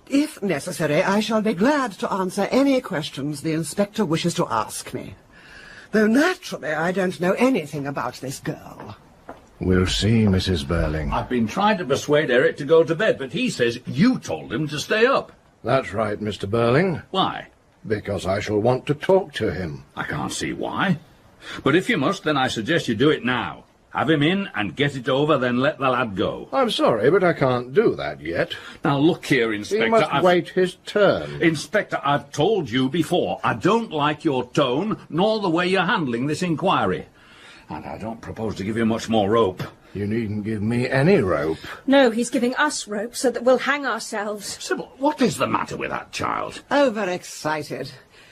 Speaker 5: If necessary, I shall be glad to answer any questions the inspector wishes to ask me. Though naturally I don't know anything about this girl.
Speaker 7: We'll see, Mrs. Birling.
Speaker 2: I've been trying to persuade Eric to go to bed, but he says you told him to stay up.
Speaker 7: That's right, Mr. Birling.
Speaker 2: Why?
Speaker 7: Because I shall want to talk to him.
Speaker 2: I can't see why. But if you must, then I suggest you do it now. Have him in and get it over, then let the lad go.
Speaker 7: I'm sorry, but I can't do that yet.
Speaker 2: Now look here, Inspector.
Speaker 7: He must wait his turn.
Speaker 2: Inspector, I've told you before, I don't like your tone, nor the way you're handling this inquiry. And I don't propose to give you much more rope.
Speaker 7: You needn't give me any rope.
Speaker 3: No, he's giving us rope so that we'll hang ourselves.
Speaker 2: Sybil, what is the matter with that child?
Speaker 5: Overexcited.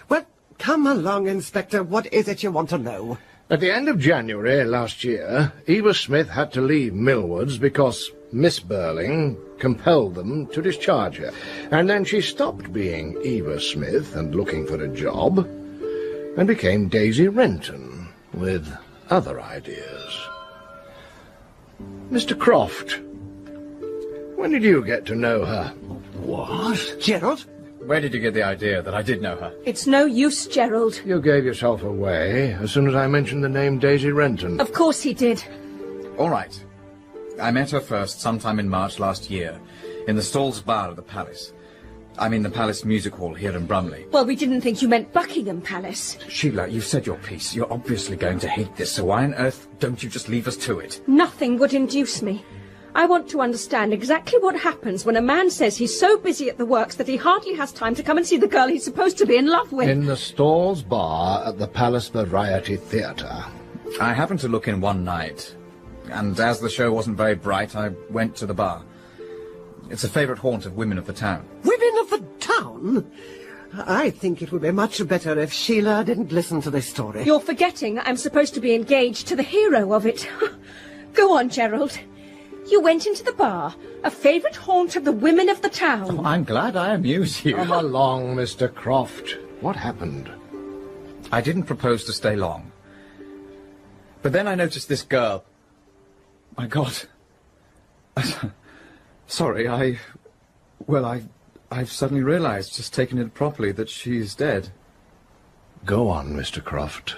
Speaker 5: Well, come along, Inspector. What is it you want to know?
Speaker 7: At the end of January last year, Eva Smith had to leave Millwards because Miss Birling compelled them to discharge her. And then she stopped being Eva Smith and looking for a job and became Daisy Renton with other ideas. Mr. Croft, when did you get to know her?
Speaker 2: What?
Speaker 5: Gerald?
Speaker 8: Where did you get the idea that I did know her?
Speaker 3: It's no use, Gerald.
Speaker 7: You gave yourself away as soon as I mentioned the name Daisy Renton.
Speaker 3: Of course he did.
Speaker 8: All right. I met her first sometime in March last year, in the Stalls Bar at the Palace. I mean the Palace Music Hall here in Brumley.
Speaker 3: Well, we didn't think you meant Buckingham Palace.
Speaker 8: Sheila, you've said your piece. You're obviously going to hate this, so why on earth don't you just leave us to it?
Speaker 3: Nothing would induce me. I want to understand exactly what happens when a man says he's so busy at the works that he hardly has time to come and see the girl he's supposed to be in love with.
Speaker 7: In the Stalls Bar at the Palace Variety Theatre.
Speaker 8: I happened to look in one night, and as the show wasn't very bright, I went to the bar. It's a favourite haunt of women of the town.
Speaker 5: Women of the town? I think it would be much better if Sheila didn't listen to this story.
Speaker 3: You're forgetting I'm supposed to be engaged to the hero of it. Go on, Gerald. You went into the bar, a favourite haunt of the women of the town.
Speaker 8: Oh, I'm glad I amuse you.
Speaker 7: Come along, Mr. Croft. What happened?
Speaker 8: I didn't propose to stay long. But then I noticed this girl. My God. Sorry, I've suddenly realised, just taken it properly, that she's dead.
Speaker 7: Go on, Mr. Croft.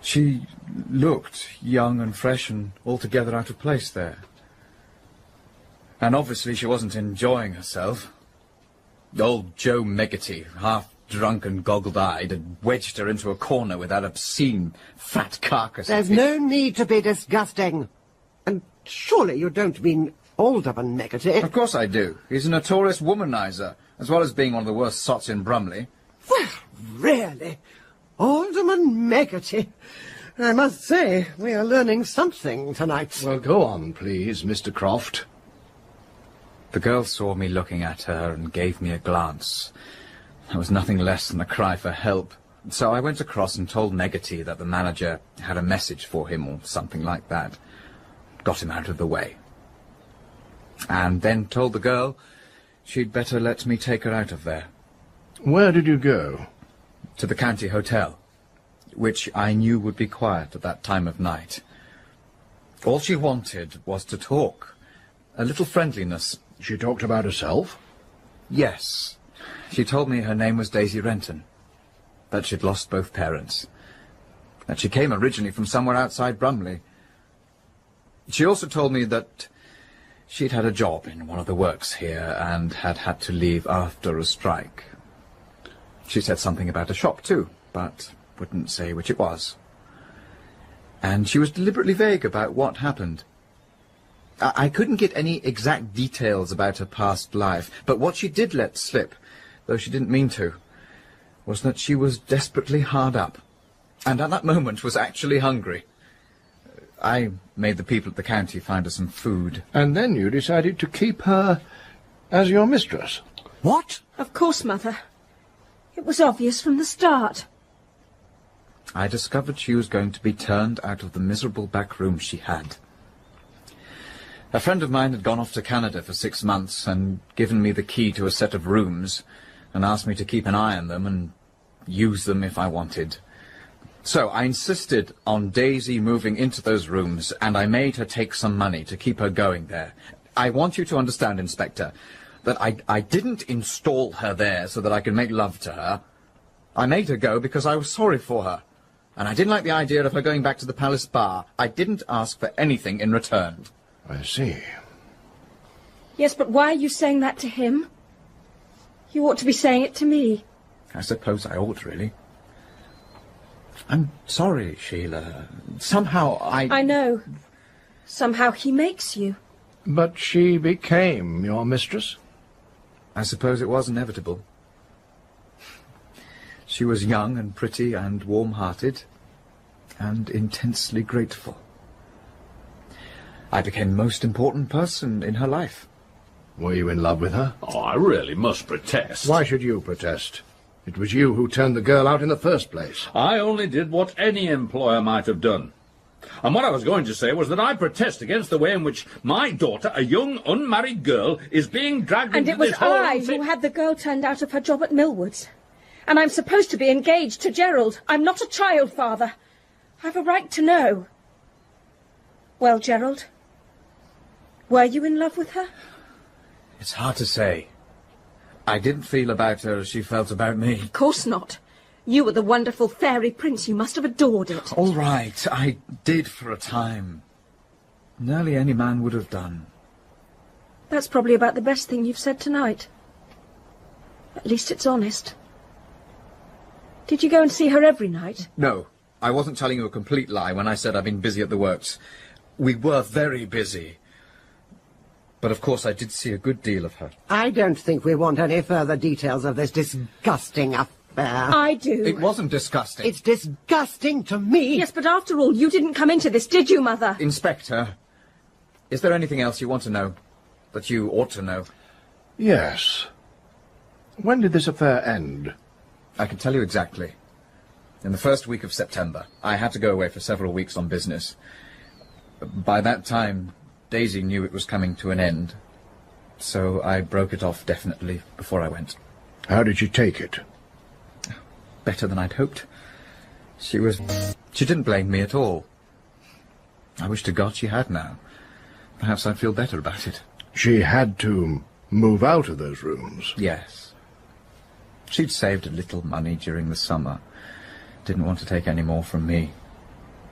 Speaker 8: She looked young and fresh and altogether out of place there. And obviously she wasn't enjoying herself. Old Joe Meggerty, half-drunk and goggled-eyed, had wedged her into a corner with that obscene fat carcass.
Speaker 5: There's no need to be disgusting. And surely you don't mean Alderman Meggerty?
Speaker 8: Of course I do. He's a notorious womanizer, as well as being one of the worst sots in Brumley.
Speaker 5: Well, really? Alderman Meggerty. I must say, we are learning something tonight.
Speaker 7: Well, go on, please, Mr. Croft.
Speaker 8: The girl saw me looking at her and gave me a glance. There was nothing less than a cry for help. So I went across and told Meggerty that the manager had a message for him or something like that. Got him out of the way. And then told the girl she'd better let me take her out of there.
Speaker 7: Where did you go?
Speaker 8: To the county hotel, which I knew would be quiet at that time of night. All she wanted was to talk. A little friendliness.
Speaker 7: She talked about herself?
Speaker 8: Yes. She told me her name was Daisy Renton, that she'd lost both parents, that she came originally from somewhere outside Brumley. She also told me that she'd had a job in one of the works here and had had to leave after a strike. She said something about a shop too, but wouldn't say which it was. And she was deliberately vague about what happened. I couldn't get any exact details about her past life, but what she did let slip, though she didn't mean to, was that she was desperately hard up, and at that moment was actually hungry. I made the people at the county find her some food.
Speaker 7: And then you decided to keep her as your mistress?
Speaker 5: What?
Speaker 3: Of course, Mother. It was obvious from the start.
Speaker 8: I discovered she was going to be turned out of the miserable back room she had. A friend of mine had gone off to Canada for 6 months and given me the key to a set of rooms and asked me to keep an eye on them and use them if I wanted. So I insisted on Daisy moving into those rooms, and I made her take some money to keep her going there. I want you to understand, Inspector, that I didn't install her there so that I could make love to her. I made her go because I was sorry for her, and I didn't like the idea of her going back to the Palace Bar. I didn't ask for anything in return.
Speaker 7: I see.
Speaker 3: Yes, but why are you saying that to him? You ought to be saying it to me.
Speaker 8: I suppose I ought, really. I'm sorry, Sheila. Somehow
Speaker 3: I know. Somehow he makes you.
Speaker 7: But she became your mistress?
Speaker 8: I suppose it was inevitable. She was young and pretty and warm-hearted and intensely grateful. I became the most important person in her life.
Speaker 7: Were you in love with her?
Speaker 2: Oh, I really must protest.
Speaker 7: Why should you protest? It was you who turned the girl out in the first place.
Speaker 2: I only did what any employer might have done. And what I was going to say was that I protest against the way in which my daughter, a young, unmarried girl, is being dragged
Speaker 3: And
Speaker 2: into
Speaker 3: it was
Speaker 2: this whole
Speaker 3: I who had the girl turned out of her job at Millwoods. And I'm supposed to be engaged to Gerald. I'm not a child, Father. I've a right to know. Well, Gerald, were you in love with her?
Speaker 8: It's hard to say. I didn't feel about her as she felt about me.
Speaker 3: Of course not. You were the wonderful fairy prince. You must have adored it.
Speaker 8: All right, I did for a time. Nearly any man would have done.
Speaker 3: That's probably about the best thing you've said tonight. At least it's honest. Did you go and see her every night?
Speaker 8: No, I wasn't telling you a complete lie when I said I've been busy at the works. We were very busy. But of course I did see a good deal of her.
Speaker 5: I don't think we want any further details of this disgusting affair.
Speaker 3: I do.
Speaker 8: It wasn't disgusting.
Speaker 5: It's disgusting to me.
Speaker 3: Yes, but after all, you didn't come into this, did you, Mother?
Speaker 8: Inspector, is there anything else you want to know? That you ought to know?
Speaker 7: Yes. When did this affair end?
Speaker 8: I can tell you exactly. In the first week of September. I had to go away for several weeks on business. By that time, Daisy knew it was coming to an end, so I broke it off definitely before I went.
Speaker 7: How did she take it?
Speaker 8: Better than I'd hoped. She didn't blame me at all. I wish to God she had now. Perhaps I'd feel better about it.
Speaker 7: She had to move out of those rooms?
Speaker 8: Yes. She'd saved a little money during the summer. Didn't want to take any more from me.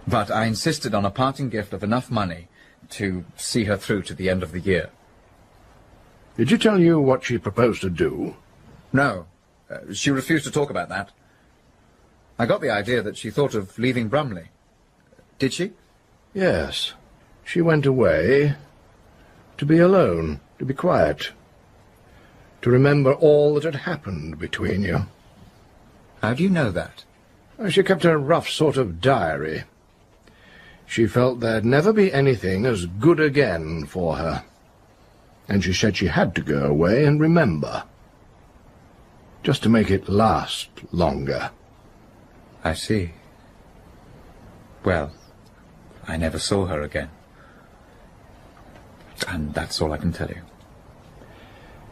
Speaker 8: But I insisted on a parting gift of enough money to see her through to the end of the year.
Speaker 7: Did she tell you what she proposed to do?
Speaker 8: No. She refused to talk about that. I got the idea that she thought of leaving Brumley. Did she?
Speaker 7: Yes. She went away to be alone, to be quiet, to remember all that had happened between you.
Speaker 8: How do you know that?
Speaker 7: She kept a rough sort of diary. She felt there'd never be anything as good again for her. And she said she had to go away and remember. Just to make it last longer.
Speaker 8: I see. Well, I never saw her again. And that's all I can tell you.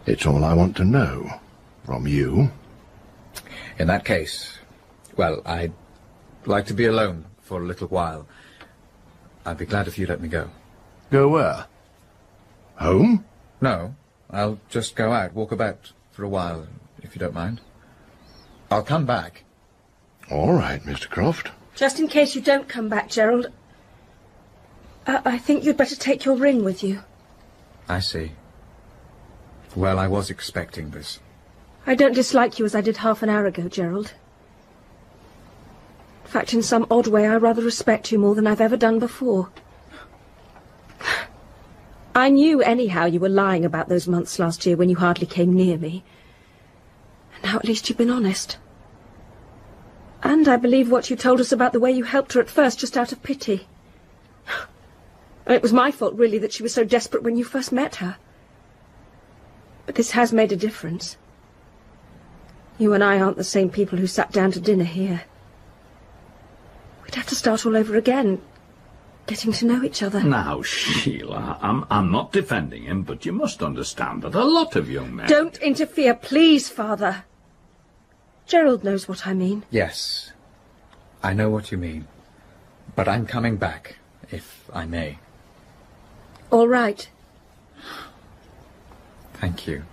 Speaker 7: It's all I want to know from you.
Speaker 8: In that case, well, I'd like to be alone for a little while. I'd be glad if you'd let me go.
Speaker 7: Go where? Home?
Speaker 8: No, I'll just go out, walk about for a while, if you don't mind. I'll come back.
Speaker 7: All right, Mr. Croft.
Speaker 3: Just in case you don't come back, Gerald, I think you'd better take your ring with you.
Speaker 8: I see. Well, I was expecting this.
Speaker 3: I don't dislike you as I did half an hour ago, Gerald. In fact, in some odd way, I rather respect you more than I've ever done before. I knew anyhow you were lying about those months last year when you hardly came near me. And now at least you've been honest. And I believe what you told us about the way you helped her at first just out of pity. And it was my fault, really, that she was so desperate when you first met her. But this has made a difference. You and I aren't the same people who sat down to dinner here. We'd have to start all over again, getting to know each other.
Speaker 2: Now, Sheila, I'm not defending him, but you must understand that a lot of young men...
Speaker 3: Don't interfere, please, Father. Gerald knows what I mean.
Speaker 8: Yes, I know what you mean. But I'm coming back, if I may.
Speaker 3: All right.
Speaker 8: Thank you.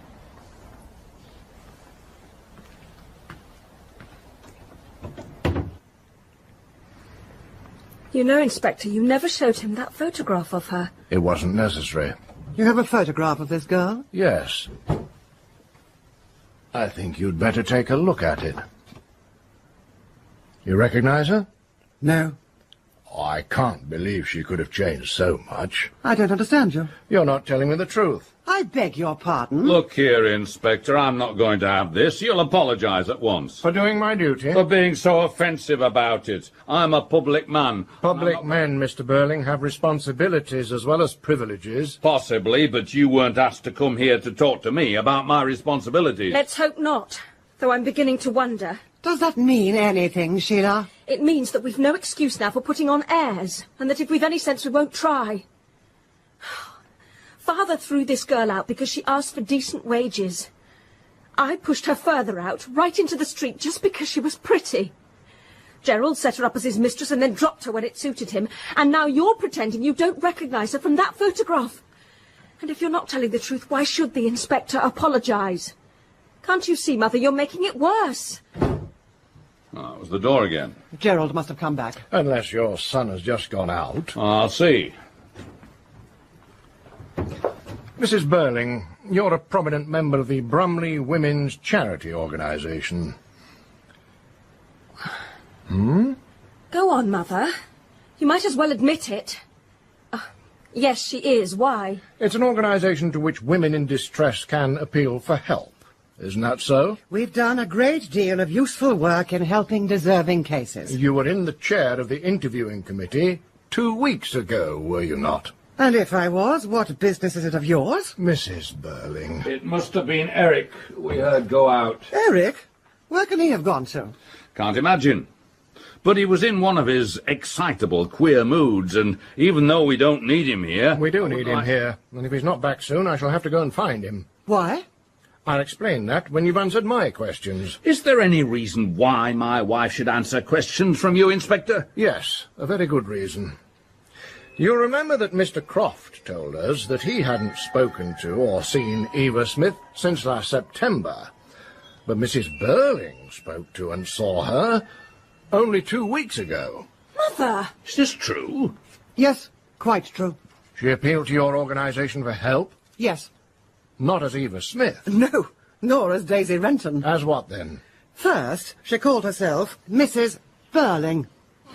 Speaker 3: You know, Inspector, you never showed him that photograph of her.
Speaker 7: It wasn't necessary.
Speaker 5: You have a photograph of this girl?
Speaker 7: Yes. I think you'd better take a look at it. You recognize her?
Speaker 5: No.
Speaker 7: Oh, I can't believe she could have changed so much.
Speaker 5: I don't understand you.
Speaker 7: You're not telling me the truth.
Speaker 5: I beg your pardon.
Speaker 2: Look here, Inspector, I'm not going to have this. You'll apologise at once.
Speaker 7: For doing my duty?
Speaker 2: For being so offensive about it. I'm a public man.
Speaker 7: Public men, Mr. Birling, have responsibilities as well as privileges.
Speaker 2: Possibly, but you weren't asked to come here to talk to me about my responsibilities.
Speaker 3: Let's hope not, though I'm beginning to wonder.
Speaker 5: Does that mean anything, Sheila?
Speaker 3: It means that we've no excuse now for putting on airs, and that if we've any sense we won't try. Father threw this girl out because she asked for decent wages. I pushed her further out, right into the street, just because she was pretty. Gerald set her up as his mistress and then dropped her when it suited him, and now you're pretending you don't recognise her from that photograph. And if you're not telling the truth, why should the Inspector apologise? Can't you see, Mother, you're making it worse?
Speaker 2: Oh, it was the door again.
Speaker 5: Gerald must have come back.
Speaker 7: Unless your son has just gone out.
Speaker 2: I'll see.
Speaker 7: Mrs. Birling, you're a prominent member of the Brumley Women's Charity Organisation.
Speaker 3: Go on, Mother. You might as well admit it. Yes, she is. Why?
Speaker 7: It's an organisation to which women in distress can appeal for help. Isn't that so?
Speaker 5: We've done a great deal of useful work in helping deserving cases.
Speaker 7: You were in the chair of the interviewing committee 2 weeks ago, were you not?
Speaker 5: And if I was, what business is it of yours?
Speaker 7: Mrs. Birling.
Speaker 2: It must have been Eric we heard go out.
Speaker 5: Eric? Where can he have gone to?
Speaker 2: Can't imagine. But he was in one of his excitable, queer moods, and even though we don't need him here...
Speaker 7: We do need him here, and if he's not back soon, I shall have to go and find him.
Speaker 5: Why?
Speaker 7: I'll explain that when you've answered my questions.
Speaker 2: Is there any reason why my wife should answer questions from you, Inspector?
Speaker 7: Yes, a very good reason. You remember that Mr. Croft told us that he hadn't spoken to or seen Eva Smith since last September. But Mrs. Birling spoke to and saw her only 2 weeks ago.
Speaker 3: Mother!
Speaker 2: Is this true?
Speaker 5: Yes, quite true.
Speaker 7: She appealed to your organisation for help?
Speaker 5: Yes.
Speaker 7: Not as Eva Smith.
Speaker 5: No, nor as Daisy Renton.
Speaker 7: As what, then?
Speaker 5: First, she called herself Mrs. Birling.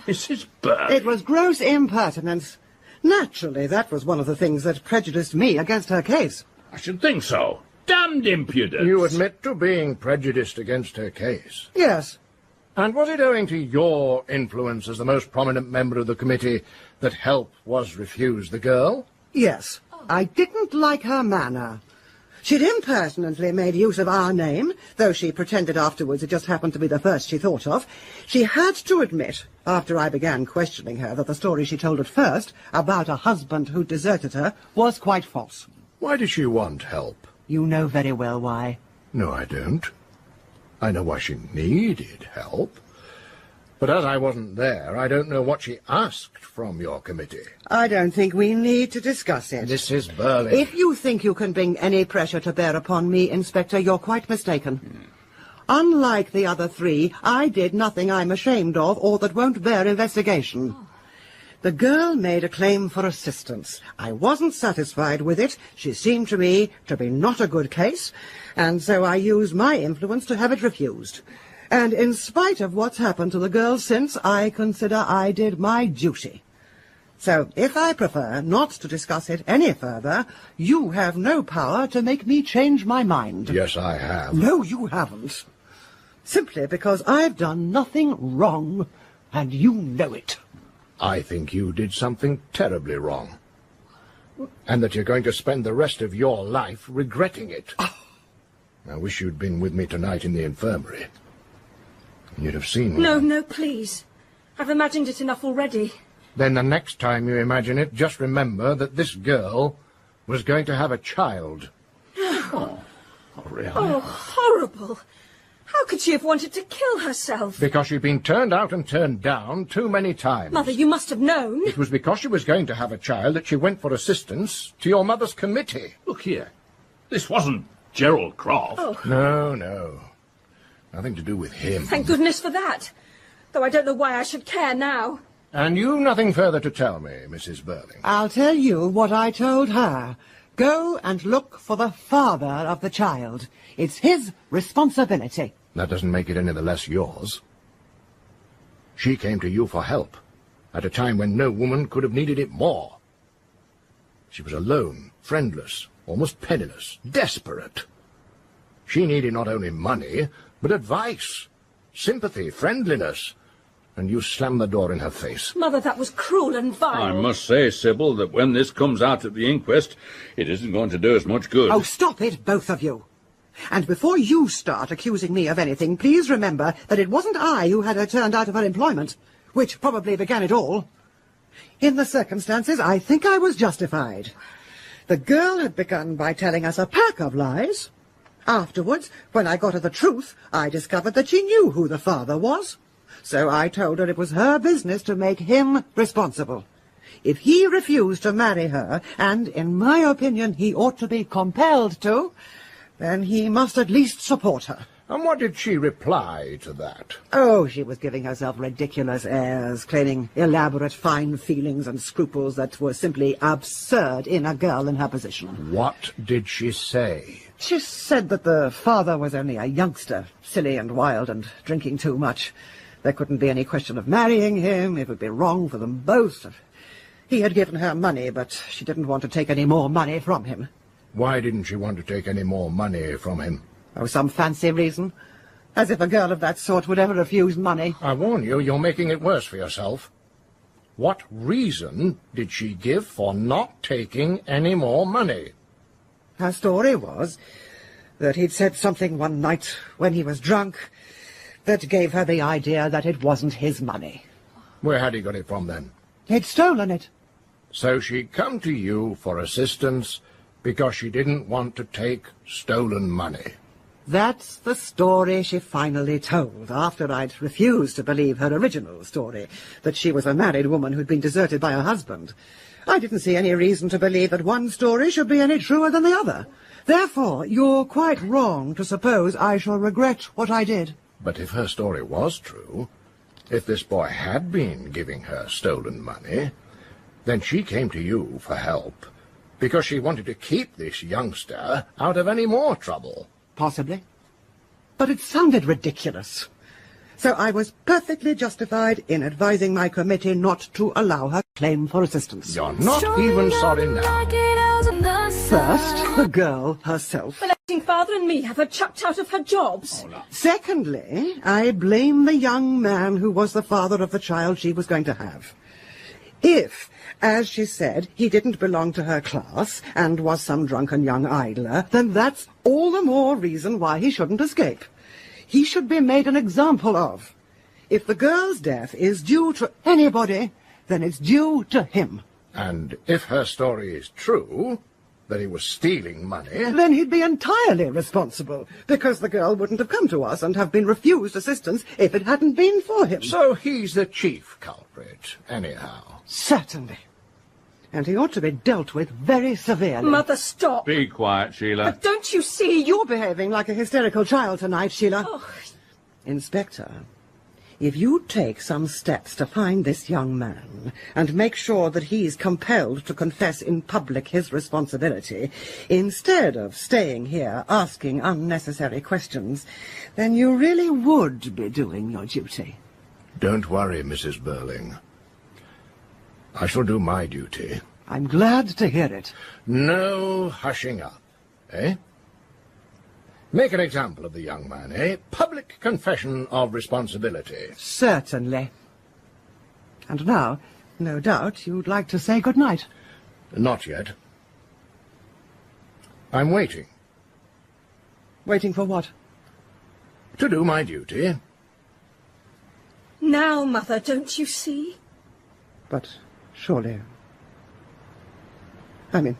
Speaker 2: Mrs. Birling?
Speaker 5: It was gross impertinence. Naturally, that was one of the things that prejudiced me against her case.
Speaker 2: I should think so. Damned impudence.
Speaker 7: You admit to being prejudiced against her case?
Speaker 5: Yes.
Speaker 7: And was it owing to your influence as the most prominent member of the committee that help was refused the girl?
Speaker 5: Yes. I didn't like her manner. She'd impertinently made use of our name, though she pretended afterwards it just happened to be the first she thought of. She had to admit, after I began questioning her, that the story she told at first about a husband who deserted her was quite false.
Speaker 7: Why did she want help?
Speaker 5: You know very well why.
Speaker 7: No, I don't. I know why she needed help. But as I wasn't there, I don't know what she asked from your committee.
Speaker 5: I don't think we need to discuss it.
Speaker 7: Mrs. Birling.
Speaker 5: If you think you can bring any pressure to bear upon me, Inspector, you're quite mistaken. Unlike the other three, I did nothing I'm ashamed of or that won't bear investigation. The girl made a claim for assistance. I wasn't satisfied with it. She seemed to me to be not a good case, and so I used my influence to have it refused. And in spite of what's happened to the girl since, I consider I did my duty. So, if I prefer not to discuss it any further, you have no power to make me change my mind.
Speaker 7: Yes, I have.
Speaker 5: No, you haven't. Simply because I've done nothing wrong, and you know it.
Speaker 7: I think you did something terribly wrong. And that you're going to spend the rest of your life regretting it. I wish you'd been with me tonight in the infirmary. You'd have seen...
Speaker 3: No, no, please. I've imagined it enough already.
Speaker 7: Then the next time you imagine it, just remember that this girl was going to have a child.
Speaker 2: Oh, really?
Speaker 3: Oh, horrible. How could she have wanted to kill herself?
Speaker 7: Because she'd been turned out and turned down too many times.
Speaker 3: Mother, you must have known.
Speaker 7: It was because she was going to have a child that she went for assistance to your mother's committee.
Speaker 2: Look here. This wasn't Gerald Croft.
Speaker 3: Oh.
Speaker 7: No, no. Nothing to do with him.
Speaker 3: Thank goodness for that. Though I don't know why I should care now.
Speaker 7: And you've nothing further to tell me, Mrs. Birling.
Speaker 5: I'll tell you what I told her. Go and look for the father of the child. It's his responsibility.
Speaker 7: That doesn't make it any the less yours. She came to you for help, at a time when no woman could have needed it more. She was alone, friendless, almost penniless, desperate. She needed not only money, but advice, sympathy, friendliness, and you slammed the door in her face.
Speaker 3: Mother, that was cruel and vile.
Speaker 2: I must say, Sybil, that when this comes out at the inquest, it isn't going to do us much good.
Speaker 5: Oh, stop it, both of you. And before you start accusing me of anything, please remember that it wasn't I who had her turned out of her employment, which probably began it all. In the circumstances, I think I was justified. The girl had begun by telling us a pack of lies. Afterwards, when I got at the truth, I discovered that she knew who the father was. So I told her it was her business to make him responsible. If he refused to marry her, and in my opinion he ought to be compelled to, then he must at least support her.
Speaker 7: And what did she reply to that?
Speaker 5: Oh, she was giving herself ridiculous airs, claiming elaborate fine feelings and scruples that were simply absurd in a girl in her position.
Speaker 7: What did she say?
Speaker 5: She said that the father was only a youngster, silly and wild and drinking too much. There couldn't be any question of marrying him. It would be wrong for them both. He had given her money, but she didn't want to take any more money from him.
Speaker 7: Why didn't she want to take any more money from him?
Speaker 5: Oh, some fancy reason. As if a girl of that sort would ever refuse money.
Speaker 7: I warn you, you're making it worse for yourself. What reason did she give for not taking any more money?
Speaker 5: Her story was that he'd said something one night when he was drunk that gave her the idea that it wasn't his money.
Speaker 7: Where had he got it from, then?
Speaker 5: He'd stolen it.
Speaker 7: So she'd come to you for assistance because she didn't want to take stolen money.
Speaker 5: That's the story she finally told, after I'd refused to believe her original story, that she was a married woman who'd been deserted by her husband. I didn't see any reason to believe that one story should be any truer than the other. Therefore, you're quite wrong to suppose I shall regret what I did.
Speaker 7: But if her story was true, if this boy had been giving her stolen money, then she came to you for help, because she wanted to keep this youngster out of any more trouble.
Speaker 5: Possibly. But it sounded ridiculous. So I was perfectly justified in advising my committee not to allow her claim for assistance.
Speaker 7: You're not even sorry now.
Speaker 5: First, the girl herself.
Speaker 3: Father and me have her chucked out of her jobs.
Speaker 5: Secondly, I blame the young man who was the father of the child she was going to have. If, as she said, he didn't belong to her class and was some drunken young idler, then that's all the more reason why he shouldn't escape. He should be made an example of. If the girl's death is due to anybody, then it's due to him.
Speaker 7: And if her story is true, that he was stealing money...
Speaker 5: Then he'd be entirely responsible, because the girl wouldn't have come to us and have been refused assistance if it hadn't been for him.
Speaker 7: So he's the chief culprit, anyhow.
Speaker 5: Certainly. And he ought to be dealt with very severely.
Speaker 3: Mother, stop.
Speaker 2: Be quiet, Sheila.
Speaker 3: But don't you see?
Speaker 5: You're behaving like a hysterical child tonight, Sheila.
Speaker 3: Oh.
Speaker 5: Inspector, if you take some steps to find this young man and make sure that he's compelled to confess in public his responsibility, instead of staying here asking unnecessary questions, then you really would be doing your duty.
Speaker 7: Don't worry, Mrs. Birling. I shall do my duty.
Speaker 5: I'm glad to hear it.
Speaker 7: No hushing up, eh? Make an example of the young man, eh? Public confession of responsibility.
Speaker 5: Certainly. And now, no doubt, you'd like to say good night.
Speaker 7: Not yet. I'm waiting.
Speaker 5: Waiting for what?
Speaker 7: To do my duty.
Speaker 3: Now, Mother, don't you see?
Speaker 5: But surely... I mean...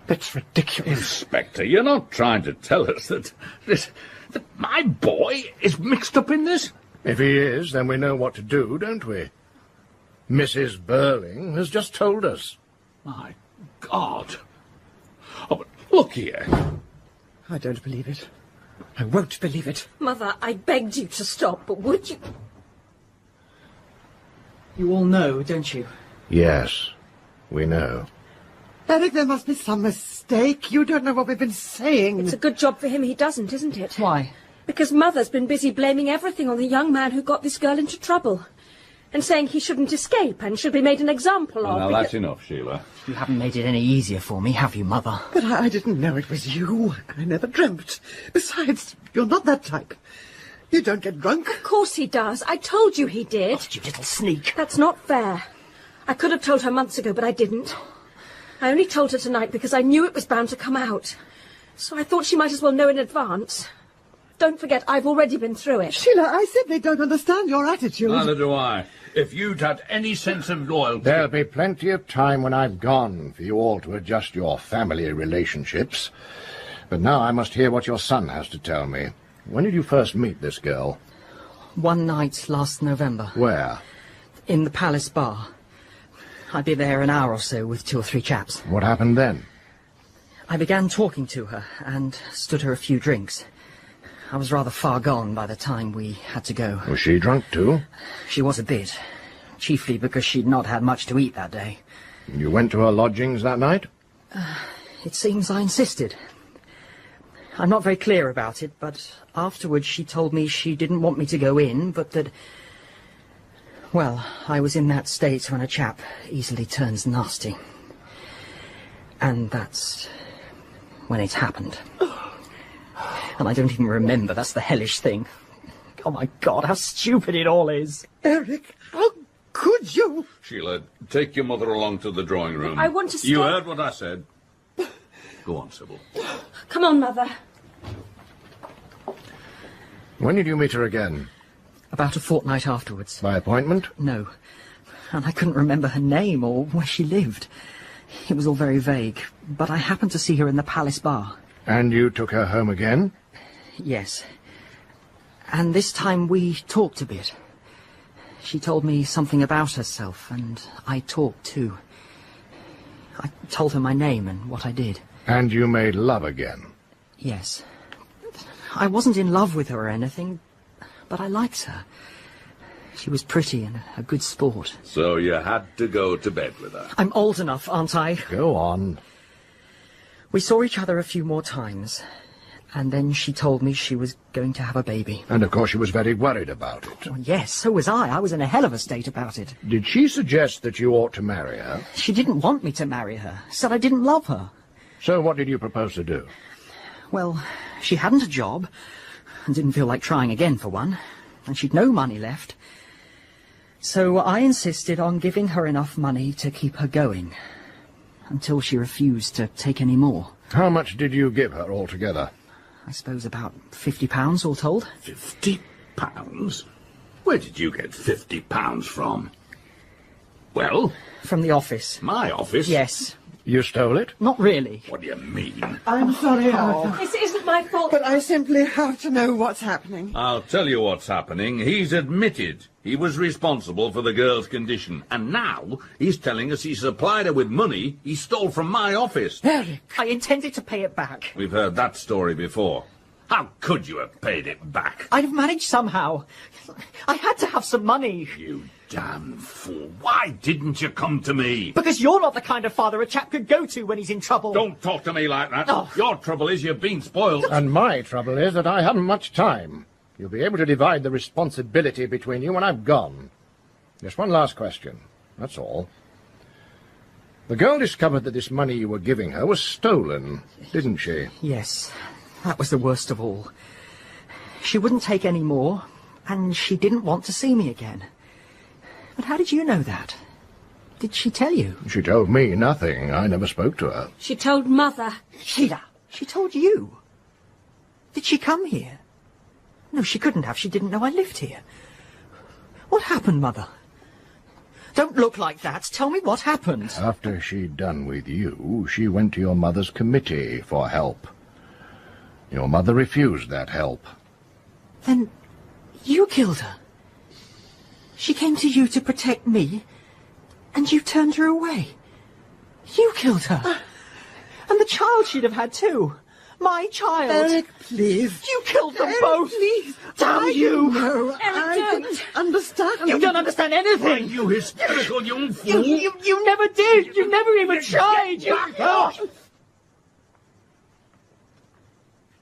Speaker 5: It's ridiculous.
Speaker 2: Inspector, you're not trying to tell us that my boy is mixed up in this?
Speaker 7: If he is, then we know what to do, don't we? Mrs. Birling has just told us.
Speaker 2: My God. Oh, but look here.
Speaker 5: I don't believe it. I won't believe it.
Speaker 3: Mother, I begged you to stop, but would you...
Speaker 6: You all know, don't you?
Speaker 7: Yes, we know.
Speaker 5: Eric, there must be some mistake. You don't know what we've been saying.
Speaker 3: It's a good job for him he doesn't, isn't it?
Speaker 6: Why?
Speaker 3: Because Mother's been busy blaming everything on the young man who got this girl into trouble. And saying he shouldn't escape and should be made an example of.
Speaker 2: Now, that's enough, Sheila.
Speaker 6: You haven't made it any easier for me, have you, Mother?
Speaker 5: But I didn't know it was you. I never dreamt. Besides, you're not that type. You don't get drunk.
Speaker 3: Of course he does. I told you he did.
Speaker 6: Oh, you little sneak.
Speaker 3: That's not fair. I could have told her months ago, but I didn't. I only told her tonight because I knew it was bound to come out. So I thought she might as well know in advance. Don't forget, I've already been through it.
Speaker 5: Sheila, I simply don't understand your attitude.
Speaker 2: Neither do I. If you'd had any sense of loyalty...
Speaker 7: There'll be plenty of time when I've gone for you all to adjust your family relationships. But now I must hear what your son has to tell me. When did you first meet this girl?
Speaker 6: One night last November.
Speaker 7: Where?
Speaker 6: In the Palace Bar. I'd be there an hour or so with 2 or 3 chaps.
Speaker 7: What happened then?
Speaker 6: I began talking to her and stood her a few drinks. I was rather far gone by the time we had to go.
Speaker 7: Was she drunk too?
Speaker 6: She was a bit, chiefly because she'd not had much to eat that day.
Speaker 7: You went to her lodgings that night?
Speaker 6: It seems I insisted. I'm not very clear about it, but afterwards she told me she didn't want me to go in, but that... Well, I was in that state when a chap easily turns nasty. And that's when it happened. And I don't even remember, that's the hellish thing. Oh my God, how stupid it all is.
Speaker 5: Eric, how could you?
Speaker 2: Sheila, take your mother along to the drawing room.
Speaker 3: I want to stop.
Speaker 2: You heard what I said. Go on, Sybil.
Speaker 3: Come on, Mother.
Speaker 7: When did you meet her again?
Speaker 6: About a fortnight afterwards.
Speaker 7: By appointment?
Speaker 6: No. And I couldn't remember her name or where she lived. It was all very vague, but I happened to see her in the Palace Bar.
Speaker 7: And you took her home again?
Speaker 6: Yes. And this time we talked a bit. She told me something about herself, and I talked too. I told her my name and what I did.
Speaker 7: And you made love again?
Speaker 6: Yes. I wasn't in love with her or anything, but I liked her. She was pretty and a good sport.
Speaker 2: So you had to go to bed with her?
Speaker 6: I'm old enough, aren't I?
Speaker 7: Go on.
Speaker 6: We saw each other a few more times, and then she told me she was going to have a baby.
Speaker 7: And of course she was very worried about it.
Speaker 6: Well, yes, so was I. I was in a hell of a state about it.
Speaker 7: Did she suggest that you ought to marry her?
Speaker 6: She didn't want me to marry her. Said I didn't love her.
Speaker 7: So what did you propose to do?
Speaker 6: Well, she hadn't a job, and didn't feel like trying again for one, and she'd no money left. So I insisted on giving her enough money to keep her going, until she refused to take any more.
Speaker 7: How much did you give her altogether?
Speaker 6: I suppose about £50 all told.
Speaker 2: £50? Where did you get £50 from? Well?
Speaker 6: From the office.
Speaker 2: My office?
Speaker 6: Yes.
Speaker 7: You stole it?
Speaker 6: Not really.
Speaker 2: What do you mean?
Speaker 5: I'm sorry, Arthur,
Speaker 3: This isn't my fault.
Speaker 5: but I simply have to know what's happening.
Speaker 2: I'll tell you what's happening. He's admitted he was responsible for the girl's condition. And now he's telling us he supplied her with money he stole from my office.
Speaker 5: Eric!
Speaker 6: I intended to pay it back.
Speaker 2: We've heard that story before. How could you have paid it back?
Speaker 6: I'd have managed somehow. I had to have some money.
Speaker 2: You damn fool. Why didn't you come to me?
Speaker 6: Because you're not the kind of father a chap could go to when he's in trouble.
Speaker 2: Don't talk to me like that.
Speaker 6: Oh.
Speaker 2: Your trouble is you've been spoiled.
Speaker 7: And my trouble is that I haven't much time. You'll be able to divide the responsibility between you when I've gone. Just one last question. That's all. The girl discovered that this money you were giving her was stolen, didn't she?
Speaker 6: Yes, that was the worst of all. She wouldn't take any more, and she didn't want to see me again. But how did you know that? Did she tell you?
Speaker 7: She told me nothing. I never spoke to her.
Speaker 3: She told Mother.
Speaker 6: Sheila, she told you. Did she come here? No, she couldn't have. She didn't know I lived here. What happened, Mother? Don't look like that. Tell me what happened.
Speaker 7: After she'd done with you, she went to your mother's committee for help. Your mother refused that help.
Speaker 6: Then you killed her. She came to you to protect me, and you turned her away. You killed her. And the child she'd have had too. My child.
Speaker 5: Eric, please.
Speaker 6: You killed them
Speaker 5: Eric,
Speaker 6: both.
Speaker 5: please.
Speaker 6: Damn you.
Speaker 5: No, I don't understand.
Speaker 6: You don't understand anything.
Speaker 2: You hysterical young fool.
Speaker 6: You never did. You never even tried. You...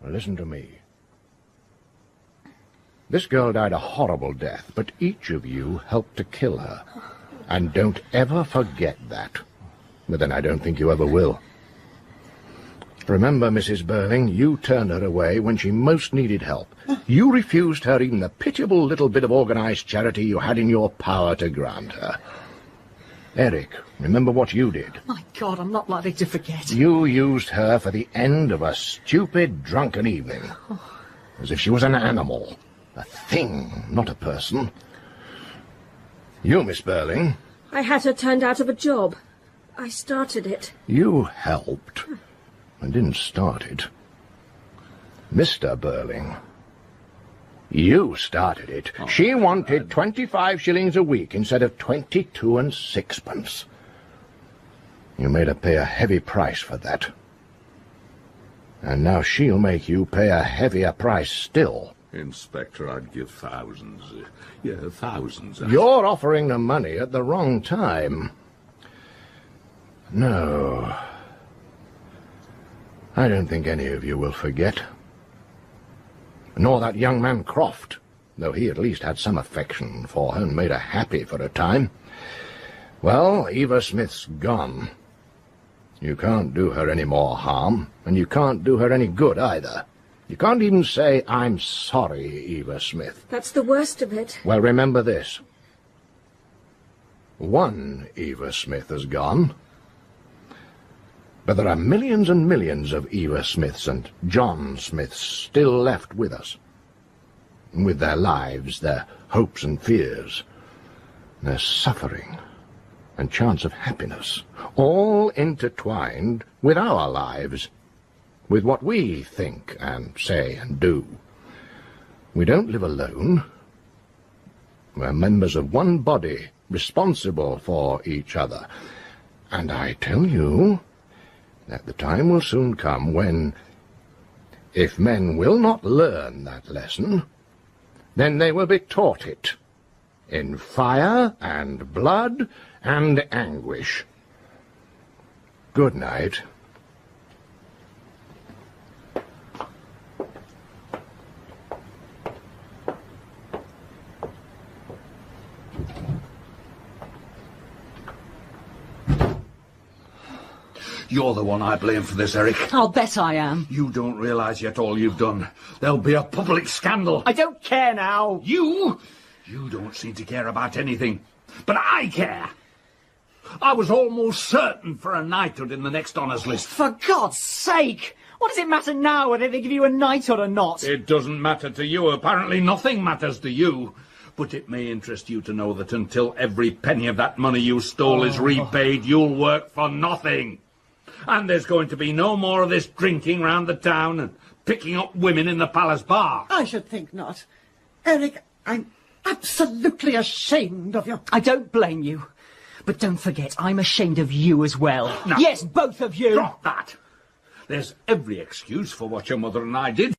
Speaker 7: Listen to me. This girl died a horrible death, but each of you helped to kill her. And don't ever forget that. But then I don't think you ever will. Remember, Mrs. Birling, you turned her away when she most needed help. You refused her even the pitiable little bit of organized charity you had in your power to grant her. Eric, remember what you did.
Speaker 6: My God, I'm not likely to forget.
Speaker 7: You used her for the end of a stupid, drunken evening. As if she was an animal. A thing, not a person. You, Miss Birling.
Speaker 3: I had her turned out of a job. I started it.
Speaker 7: You helped. I didn't start it. Mr. Birling. You started it. She wanted 25 shillings a week instead of 22 and sixpence. You made her pay a heavy price for that. And now she'll make you pay a heavier price still.
Speaker 2: Inspector, I'd give thousands. Yeah, thousands.
Speaker 7: You're offering the money at the wrong time. No. I don't think any of you will forget. Nor that young man Croft, though he at least had some affection for her and made her happy for a time. Well, Eva Smith's gone. You can't do her any more harm, and you can't do her any good either. You can't even say, I'm sorry, Eva Smith.
Speaker 3: That's the worst of it.
Speaker 7: Well, remember this. One Eva Smith has gone. But there are millions and millions of Eva Smiths and John Smiths still left with us. With their lives, their hopes and fears, their suffering and chance of happiness, all intertwined with our lives, with what we think and say and do. We don't live alone. We're members of one body, responsible for each other. And I tell you that the time will soon come when, if men will not learn that lesson, then they will be taught it, in fire and blood and anguish. Good night.
Speaker 2: You're the one I blame for this, Eric.
Speaker 6: I'll bet I am.
Speaker 2: You don't realise yet all you've done. There'll be a public scandal.
Speaker 6: I don't care now.
Speaker 2: You don't seem to care about anything. But I care. I was almost certain for a knighthood in the next honours list.
Speaker 6: For God's sake! What does it matter now whether they give you a knighthood or not?
Speaker 2: It doesn't matter to you. Apparently nothing matters to you. But it may interest you to know that until every penny of that money you stole is repaid, you'll work for nothing. And there's going to be no more of this drinking round the town and picking up women in the palace bar.
Speaker 5: I should think not. Eric, I'm absolutely ashamed of you.
Speaker 6: I don't blame you. But don't forget, I'm ashamed of you as well.
Speaker 2: No.
Speaker 6: Yes, both of you.
Speaker 2: Drop that. There's every excuse for what your mother and I did.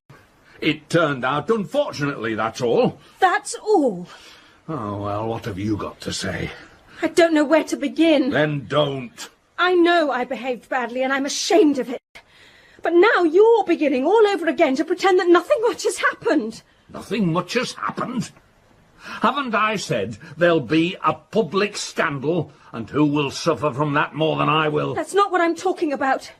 Speaker 2: It turned out unfortunately, that's all.
Speaker 3: That's all.
Speaker 2: Oh, well, what have you got to say?
Speaker 3: I don't know where to begin.
Speaker 2: Then don't.
Speaker 3: I know I behaved badly and I'm ashamed of it. But now you're beginning all over again to pretend that nothing much has happened.
Speaker 2: Nothing much has happened. Haven't I said there'll be a public scandal, and who will suffer from that more than I will?
Speaker 3: That's not what I'm talking about.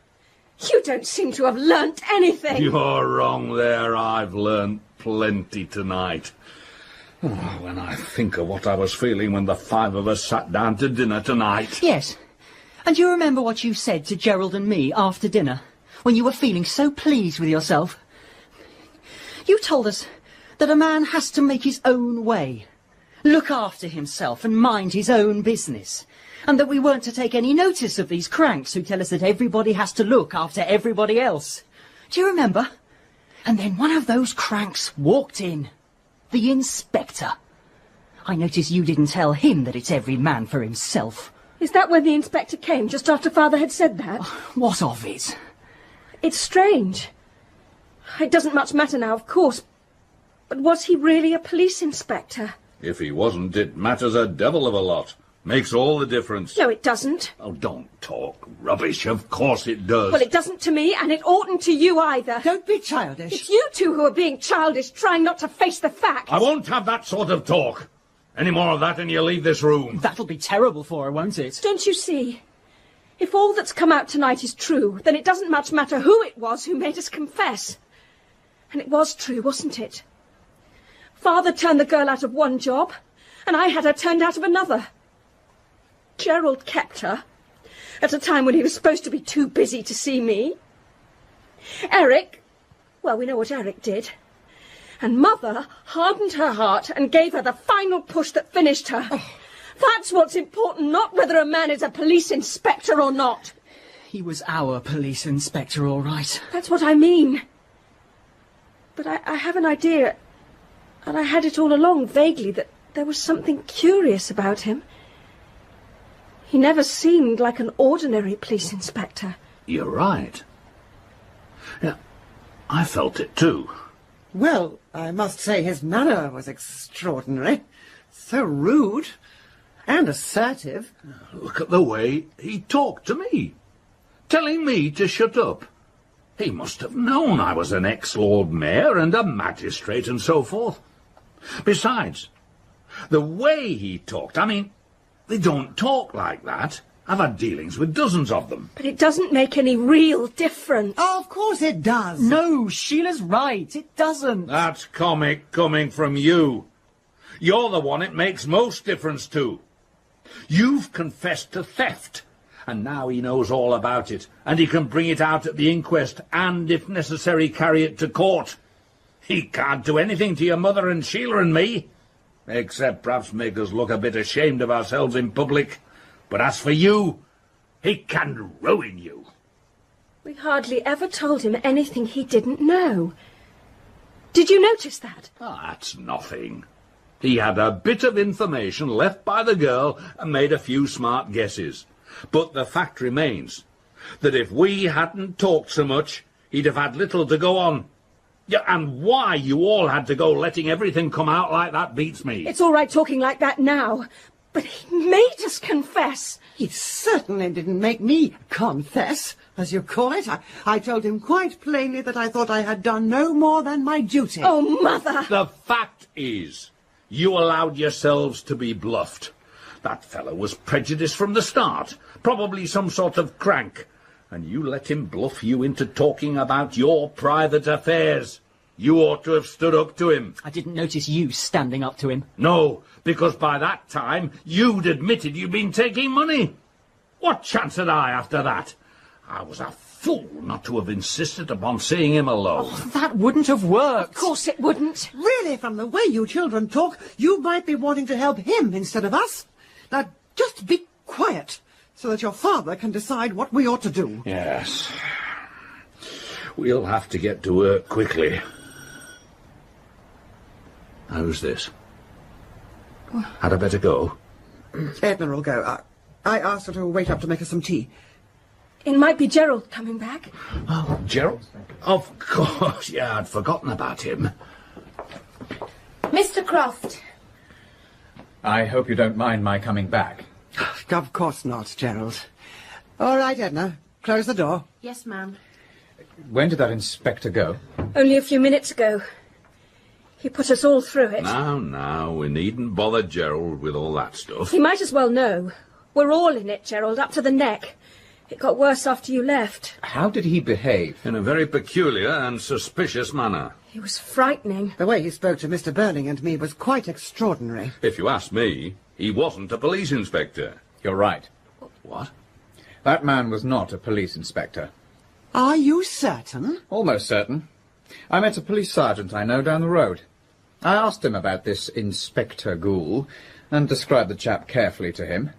Speaker 3: You don't seem to have learnt anything.
Speaker 2: You're wrong there. I've learnt plenty tonight. Oh, when I think of what I was feeling when the five of us sat down to dinner tonight.
Speaker 6: Yes. And you remember what you said to Gerald and me after dinner, when you were feeling so pleased with yourself? You told us that a man has to make his own way, look after himself and mind his own business, and that we weren't to take any notice of these cranks who tell us that everybody has to look after everybody else. Do you remember? And then one of those cranks walked in, the inspector. I notice you didn't tell him that it's every man for himself.
Speaker 3: Is that when the inspector came, just after Father had said that?
Speaker 6: What of it?
Speaker 3: It's strange. It doesn't much matter now, of course. But was he really a police inspector?
Speaker 2: If he wasn't, it matters a devil of a lot. Makes all the difference.
Speaker 3: No, it doesn't.
Speaker 2: Oh, don't talk rubbish. Of course it does.
Speaker 3: Well, it doesn't to me, and it oughtn't to you either.
Speaker 5: Don't be childish.
Speaker 3: It's you two who are being childish, trying not to face the facts.
Speaker 2: I won't have that sort of talk. Any more of that and you leave this room.
Speaker 6: That'll be terrible for her, won't it?
Speaker 3: Don't you see? If all that's come out tonight is true, then it doesn't much matter who it was who made us confess. And it was true, wasn't it? Father turned the girl out of one job, and I had her turned out of another. Gerald kept her, at a time when he was supposed to be too busy to see me. Eric, well, we know what Eric did. And Mother hardened her heart and gave her the final push that finished her. That's what's important, not whether a man is a police inspector or not.
Speaker 6: He was our police inspector, all right.
Speaker 3: That's what I mean. But I have an idea, and I had it all along vaguely, that there was something curious about him. He never seemed like an ordinary police inspector.
Speaker 2: You're right. Yeah, I felt it too.
Speaker 5: Well, I must say his manner was extraordinary. So rude and assertive.
Speaker 2: Look at the way he talked to me, telling me to shut up. He must have known I was an ex-Lord Mayor and a magistrate and so forth. Besides, the way he talked, I mean, they don't talk like that. I've had dealings with dozens of them.
Speaker 3: But it doesn't make any real difference.
Speaker 5: Oh, of course it does.
Speaker 6: No, Sheila's right. It doesn't.
Speaker 2: That's comic coming from you. You're the one it makes most difference to. You've confessed to theft, and now he knows all about it, and he can bring it out at the inquest and, if necessary, carry it to court. He can't do anything to your mother and Sheila and me, except perhaps make us look a bit ashamed of ourselves in public. But as for you, he can ruin you.
Speaker 3: We hardly ever told him anything he didn't know. Did you notice that?
Speaker 2: That's nothing. He had a bit of information left by the girl and made a few smart guesses. But the fact remains that if we hadn't talked so much, he'd have had little to go on. Yeah, and why you all had to go letting everything come out like that beats me.
Speaker 3: It's all right talking like that now, but he made us confess.
Speaker 5: He certainly didn't make me confess, as you call it. I told him quite plainly that I thought I had done no more than my duty.
Speaker 3: Oh, Mother!
Speaker 2: The fact is, you allowed yourselves to be bluffed. That fellow was prejudiced from the start, probably some sort of crank, And you let him bluff you into talking about your private affairs. You ought to have stood up to him.
Speaker 6: I didn't notice you standing up to him.
Speaker 2: No, because by that time you'd admitted you'd been taking money. What chance had I after that? I was a fool not to have insisted upon seeing him alone.
Speaker 6: Oh, that wouldn't have worked.
Speaker 3: Of course it wouldn't.
Speaker 5: Really, from the way you children talk, you might be wanting to help him instead of us. Now, just be quiet, so that your father can decide what we ought to do.
Speaker 2: Yes. We'll have to get to work quickly. How's this? Had I better go?
Speaker 5: Edna will go. I asked her to wait up to make us some tea.
Speaker 3: It might be Gerald coming back.
Speaker 2: Oh, Gerald? Of course, yeah, I'd forgotten about him.
Speaker 3: Mr. Croft.
Speaker 4: I hope you don't mind my coming back.
Speaker 5: Of course not, Gerald. All right, Edna. Close the door.
Speaker 3: Yes, ma'am.
Speaker 4: When did that inspector go?
Speaker 3: Only a few minutes ago. He put us all through it.
Speaker 2: Now, we needn't bother Gerald with all that stuff.
Speaker 3: He might as well know. We're all in it, Gerald, up to the neck. It got worse after you left.
Speaker 4: How did he behave?
Speaker 2: In a very peculiar and suspicious manner.
Speaker 3: He was frightening.
Speaker 5: The way he spoke to Mr. Birling and me was quite extraordinary.
Speaker 2: If you ask me, he wasn't a police inspector.
Speaker 4: You're right.
Speaker 2: What?
Speaker 4: That man was not a police inspector.
Speaker 5: Are you certain?
Speaker 4: Almost certain. I met a police sergeant I know down the road. I asked him about this Inspector Goole and described the chap carefully to him.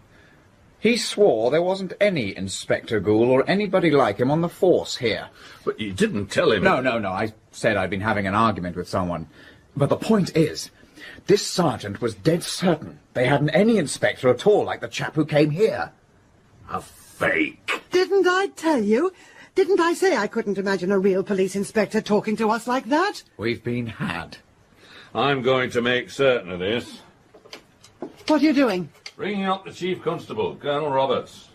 Speaker 4: He swore there wasn't any Inspector Goole or anybody like him on the force here.
Speaker 2: But you didn't tell him...
Speaker 4: No. I said I'd been having an argument with someone. But the point is, this sergeant was dead certain they hadn't any inspector at all like the chap who came here.
Speaker 2: A fake.
Speaker 5: Didn't I tell you? Didn't I say I couldn't imagine a real police inspector talking to us like that?
Speaker 4: We've been had.
Speaker 2: I'm going to make certain of this.
Speaker 5: What are you doing?
Speaker 2: Ringing up the Chief Constable, Colonel Roberts.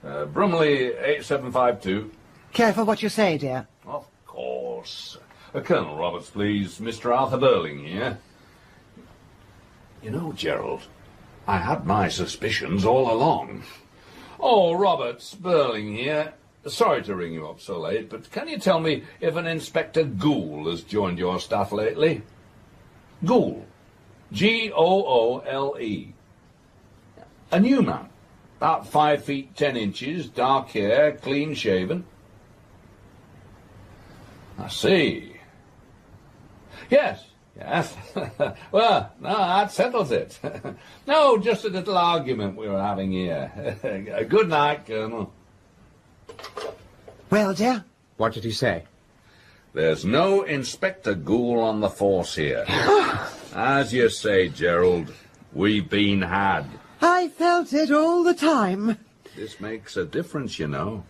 Speaker 2: Brumley 8752.
Speaker 5: Careful what you say, dear.
Speaker 2: Of course. Colonel Roberts, please. Mr. Arthur Birling here. You know, Gerald, I had my suspicions all along. Oh, Roberts, Birling here. Sorry to ring you up so late, but can you tell me if an Inspector Goole has joined your staff lately? Goole. Goole. A new man. About 5 feet 10 inches, dark hair, clean shaven. I see. Yes. Well, no, that settles it. No, just a little argument we were having here. Good night, Colonel.
Speaker 5: Well, dear?
Speaker 4: What did he say?
Speaker 2: There's no Inspector Goole on the force here. As you say, Gerald, we've been had.
Speaker 5: I felt it all the time.
Speaker 2: This makes a difference, you know.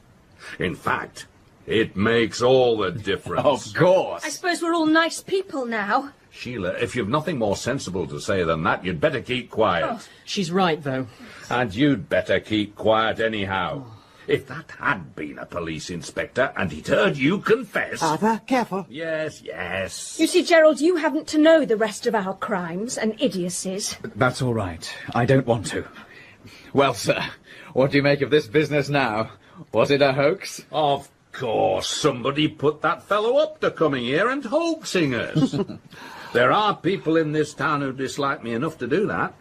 Speaker 2: In fact, it makes all the difference.
Speaker 4: Of course.
Speaker 3: I suppose we're all nice people now.
Speaker 2: Sheila, if you've nothing more sensible to say than that, you'd better keep quiet.
Speaker 3: Oh.
Speaker 6: She's right, though.
Speaker 2: And you'd better keep quiet anyhow. If that had been a police inspector and he'd heard you confess...
Speaker 5: Arthur, careful.
Speaker 2: Yes.
Speaker 3: You see, Gerald, you haven't to know the rest of our crimes and idiocies.
Speaker 4: That's all right. I don't want to. Well, sir, what do you make of this business now? Was it a hoax?
Speaker 2: Of course, somebody put that fellow up to coming here and hoaxing us. There are people in this town who dislike me enough to do that.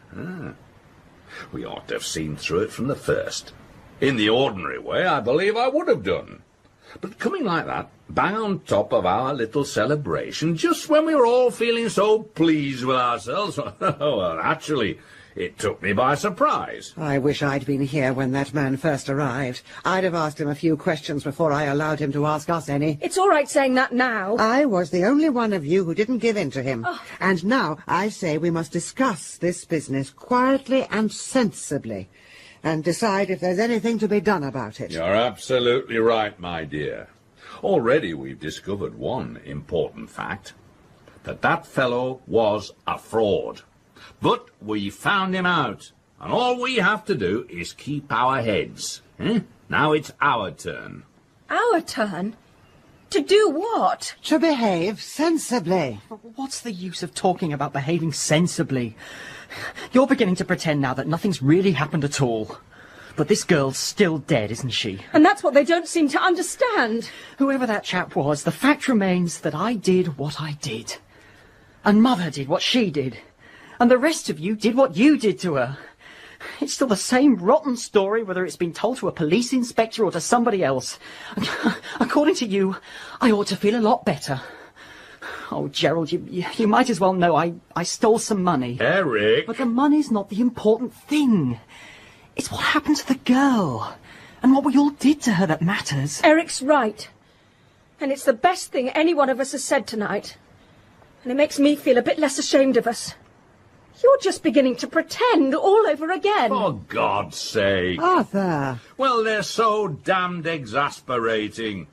Speaker 2: We ought to have seen through it from the first. In the ordinary way, I believe I would have done. But coming like that, bang on top of our little celebration, just when we were all feeling so pleased with ourselves, well, actually, it took me by surprise.
Speaker 5: I wish I'd been here when that man first arrived. I'd have asked him a few questions before I allowed him to ask us any.
Speaker 3: It's all right saying that now.
Speaker 5: I was the only one of you who didn't give in to him. Oh. And now I say we must discuss this business quietly and sensibly, and decide if there's anything to be done about it.
Speaker 2: You're absolutely right, my dear. Already we've discovered one important fact, that fellow was a fraud. But we found him out, and all we have to do is keep our heads. Now it's our turn.
Speaker 3: Our turn? To do what?
Speaker 5: To behave sensibly.
Speaker 6: What's the use of talking about behaving sensibly? You're beginning to pretend now that nothing's really happened at all. But this girl's still dead, isn't she?
Speaker 3: And that's what they don't seem to understand.
Speaker 6: Whoever that chap was, the fact remains that I did what I did. And Mother did what she did. And the rest of you did what you did to her. It's still the same rotten story, whether it's been told to a police inspector or to somebody else. According to you, I ought to feel a lot better. Oh, Gerald, you might as well know I stole some money.
Speaker 2: Eric!
Speaker 6: But the money's not the important thing. It's what happened to the girl. And what we all did to her that matters.
Speaker 3: Eric's right. And it's the best thing any one of us has said tonight. And it makes me feel a bit less ashamed of us. You're just beginning to pretend all over again.
Speaker 2: For God's sake.
Speaker 5: Arthur!
Speaker 2: Well, they're so damned exasperating.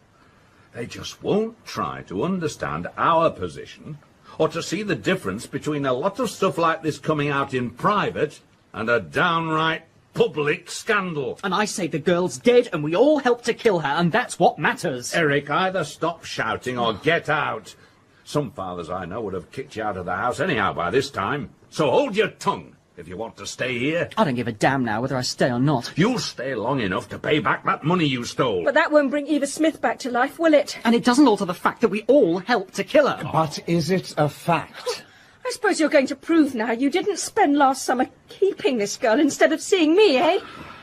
Speaker 2: They just won't try to understand our position, or to see the difference between a lot of stuff like this coming out in private and a downright public scandal.
Speaker 6: And I say the girl's dead and we all helped to kill her, and that's what matters.
Speaker 2: Eric, either stop shouting or get out. Some fathers I know would have kicked you out of the house anyhow by this time. So hold your tongue if you want to stay here.
Speaker 6: I don't give a damn now whether I stay or not.
Speaker 2: You'll stay long enough to pay back that money you stole.
Speaker 3: But that won't bring Eva Smith back to life, will it?
Speaker 6: And it doesn't alter the fact that we all helped to kill her.
Speaker 4: But is it a fact?
Speaker 3: I suppose you're going to prove now you didn't spend last summer keeping this girl instead of seeing me, eh?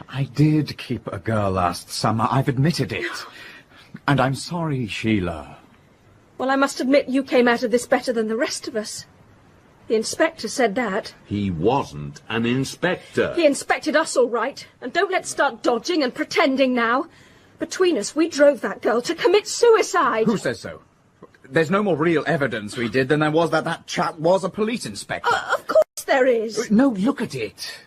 Speaker 4: I did keep a girl last summer, I've admitted it. And I'm sorry, Sheila.
Speaker 3: Well, I must admit you came out of this better than the rest of us. The inspector said that.
Speaker 2: He wasn't an inspector.
Speaker 3: He inspected us all right. And don't let's start dodging and pretending now. Between us, we drove that girl to commit suicide.
Speaker 8: Who says so? There's no more real evidence we did than there was that chap was a police inspector.
Speaker 3: Of course there is.
Speaker 8: No, look at it.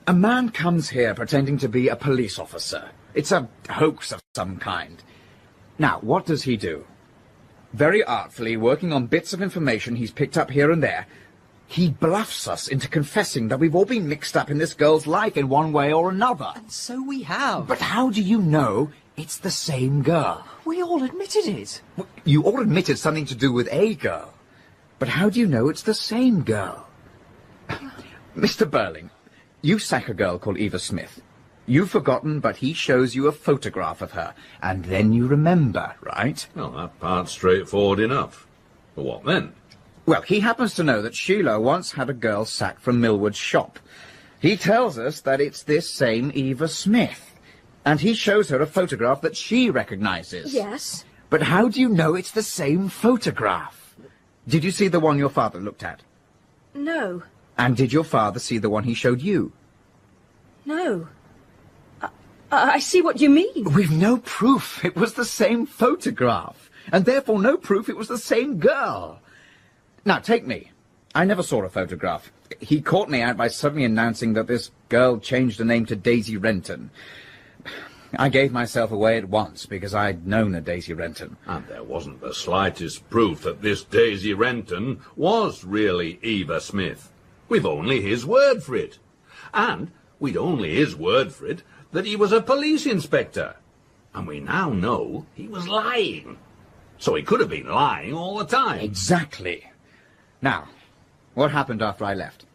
Speaker 8: A man comes here pretending to be a police officer. It's a hoax of some kind. Now, what does he do? Very artfully, working on bits of information he's picked up here and there, he bluffs us into confessing that we've all been mixed up in this girl's life in one way or another.
Speaker 6: And so we have.
Speaker 8: But how do you know it's the same girl?
Speaker 6: We all admitted it.
Speaker 8: You all admitted something to do with a girl. But how do you know it's the same girl? Mr. Birling, you sack a girl called Eva Smith. You've forgotten, but he shows you a photograph of her, and then you remember, right?
Speaker 2: Well, that part's straightforward enough. But what then?
Speaker 8: Well, he happens to know that Sheila once had a girl sacked from Millward's shop. He tells us that it's this same Eva Smith, and he shows her a photograph that she recognizes.
Speaker 3: Yes.
Speaker 8: But how do you know it's the same photograph? Did you see the one your father looked at?
Speaker 3: No.
Speaker 8: And did your father see the one he showed you?
Speaker 3: No. I see what you mean.
Speaker 8: We've no proof it was the same photograph, and therefore no proof it was the same girl. Now, take me. I never saw a photograph. He caught me out by suddenly announcing that this girl changed her name to Daisy Renton. I gave myself away at once because I'd known a Daisy Renton.
Speaker 2: And there wasn't the slightest proof that this Daisy Renton was really Eva Smith. We've only his word for it. And we'd only his word for it that he was a police inspector. And we now know he was lying. So he could have been lying all the time.
Speaker 8: Exactly. Now, what happened after I left?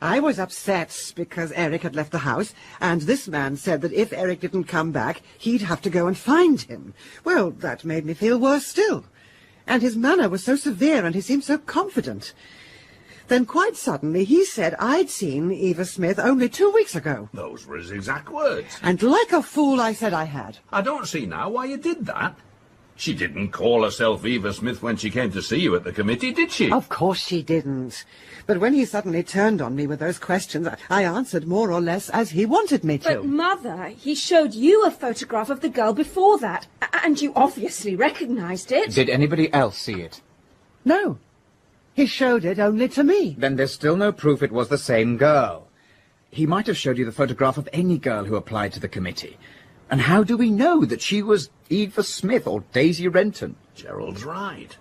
Speaker 5: I was upset because Eric had left the house, and this man said that if Eric didn't come back, he'd have to go and find him. Well, that made me feel worse still. And his manner was so severe, and he seemed so confident. Then quite suddenly he said I'd seen Eva Smith only 2 weeks ago.
Speaker 2: Those were his exact words.
Speaker 5: And like a fool I said I had.
Speaker 2: I don't see now why you did that. She didn't call herself Eva Smith when she came to see you at the committee, did she?
Speaker 5: Of course she didn't. But when he suddenly turned on me with those questions, I answered more or less as he wanted me to.
Speaker 3: But, Mother, he showed you a photograph of the girl before that, and you obviously recognised it.
Speaker 8: Did anybody else see it?
Speaker 5: No. He showed it only to me.
Speaker 8: Then there's still no proof it was the same girl. He might have showed you the photograph of any girl who applied to the committee. And how do we know that she was Eva Smith or Daisy Renton?
Speaker 2: Gerald's right.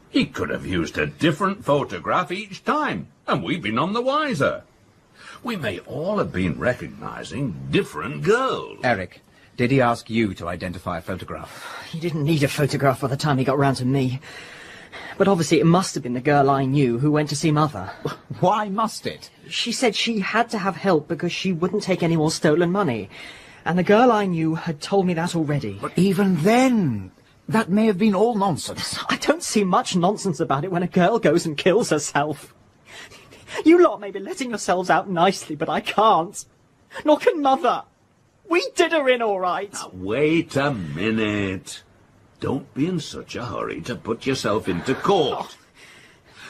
Speaker 2: He could have used a different photograph each time, and we've been none the wiser. We may all have been recognising different girls.
Speaker 8: Eric, did he ask you to identify a photograph?
Speaker 6: He didn't need a photograph by the time he got round to me. But obviously it must have been the girl I knew who went to see Mother.
Speaker 4: Why must it?
Speaker 6: She said she had to have help because she wouldn't take any more stolen money. And the girl I knew had told me that already.
Speaker 4: But even then, that may have been all nonsense.
Speaker 6: I don't see much nonsense about it when a girl goes and kills herself. You lot may be letting yourselves out nicely, but I can't. Nor can Mother. We did her in all right.
Speaker 9: Now, wait a minute. Don't be in such a hurry to put yourself into court.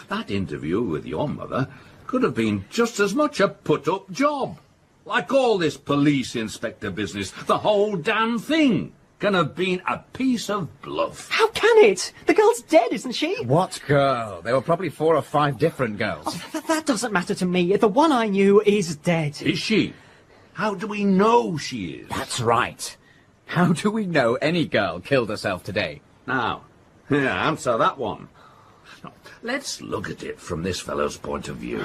Speaker 9: That interview with your mother could have been just as much a put-up job. Like all this police inspector business, the whole damn thing can have been a piece of bluff.
Speaker 6: How can it? The girl's dead, isn't she?
Speaker 4: What girl? There were probably 4 or 5 different girls.
Speaker 6: Oh, that doesn't matter to me. The one I knew is dead.
Speaker 9: Is she? How do we know she is?
Speaker 4: That's right. How do we know any girl killed herself today?
Speaker 9: Now, answer that one. Now, let's look at it from this fellow's point of view.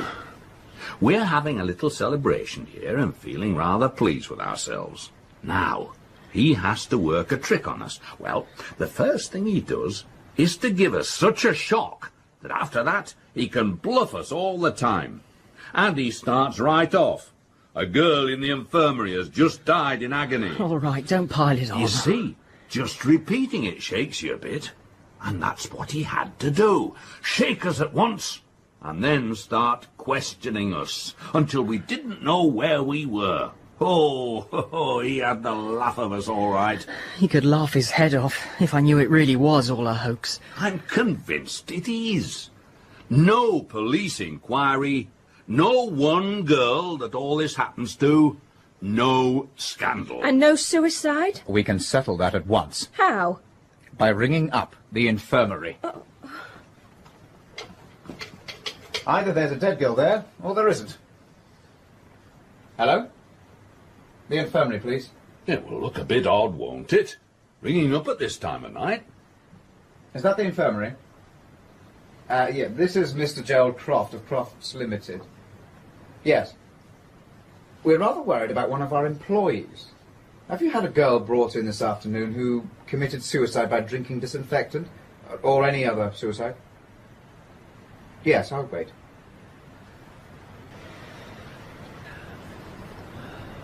Speaker 9: We're having a little celebration here and feeling rather pleased with ourselves. Now, he has to work a trick on us. Well, the first thing he does is to give us such a shock that after that he can bluff us all the time. And he starts right off. A girl in the infirmary has just died in agony.
Speaker 6: All right, don't pile it on.
Speaker 9: You see, just repeating it shakes you a bit. And that's what he had to do. Shake us at once, and then start questioning us until we didn't know where we were. Oh, he had the laugh of us all right.
Speaker 6: He could laugh his head off if I knew it really was all a hoax.
Speaker 9: I'm convinced it is. No police inquiry, no one girl that all this happens to, no scandal.
Speaker 3: And no suicide?
Speaker 4: We can settle that at once.
Speaker 3: How?
Speaker 4: By ringing up the infirmary.
Speaker 3: Oh.
Speaker 4: Either there's a dead girl there, or there isn't. Hello? The infirmary, please.
Speaker 9: It will look a bit odd, won't it? Ringing up at this time of night.
Speaker 4: Is that the infirmary? Yeah, this is Mr. Gerald Croft of Crofts Limited. Yes. We're rather worried about one of our employees. Have you had a girl brought in this afternoon who committed suicide by drinking disinfectant? Or any other suicide? Yes, I'll wait.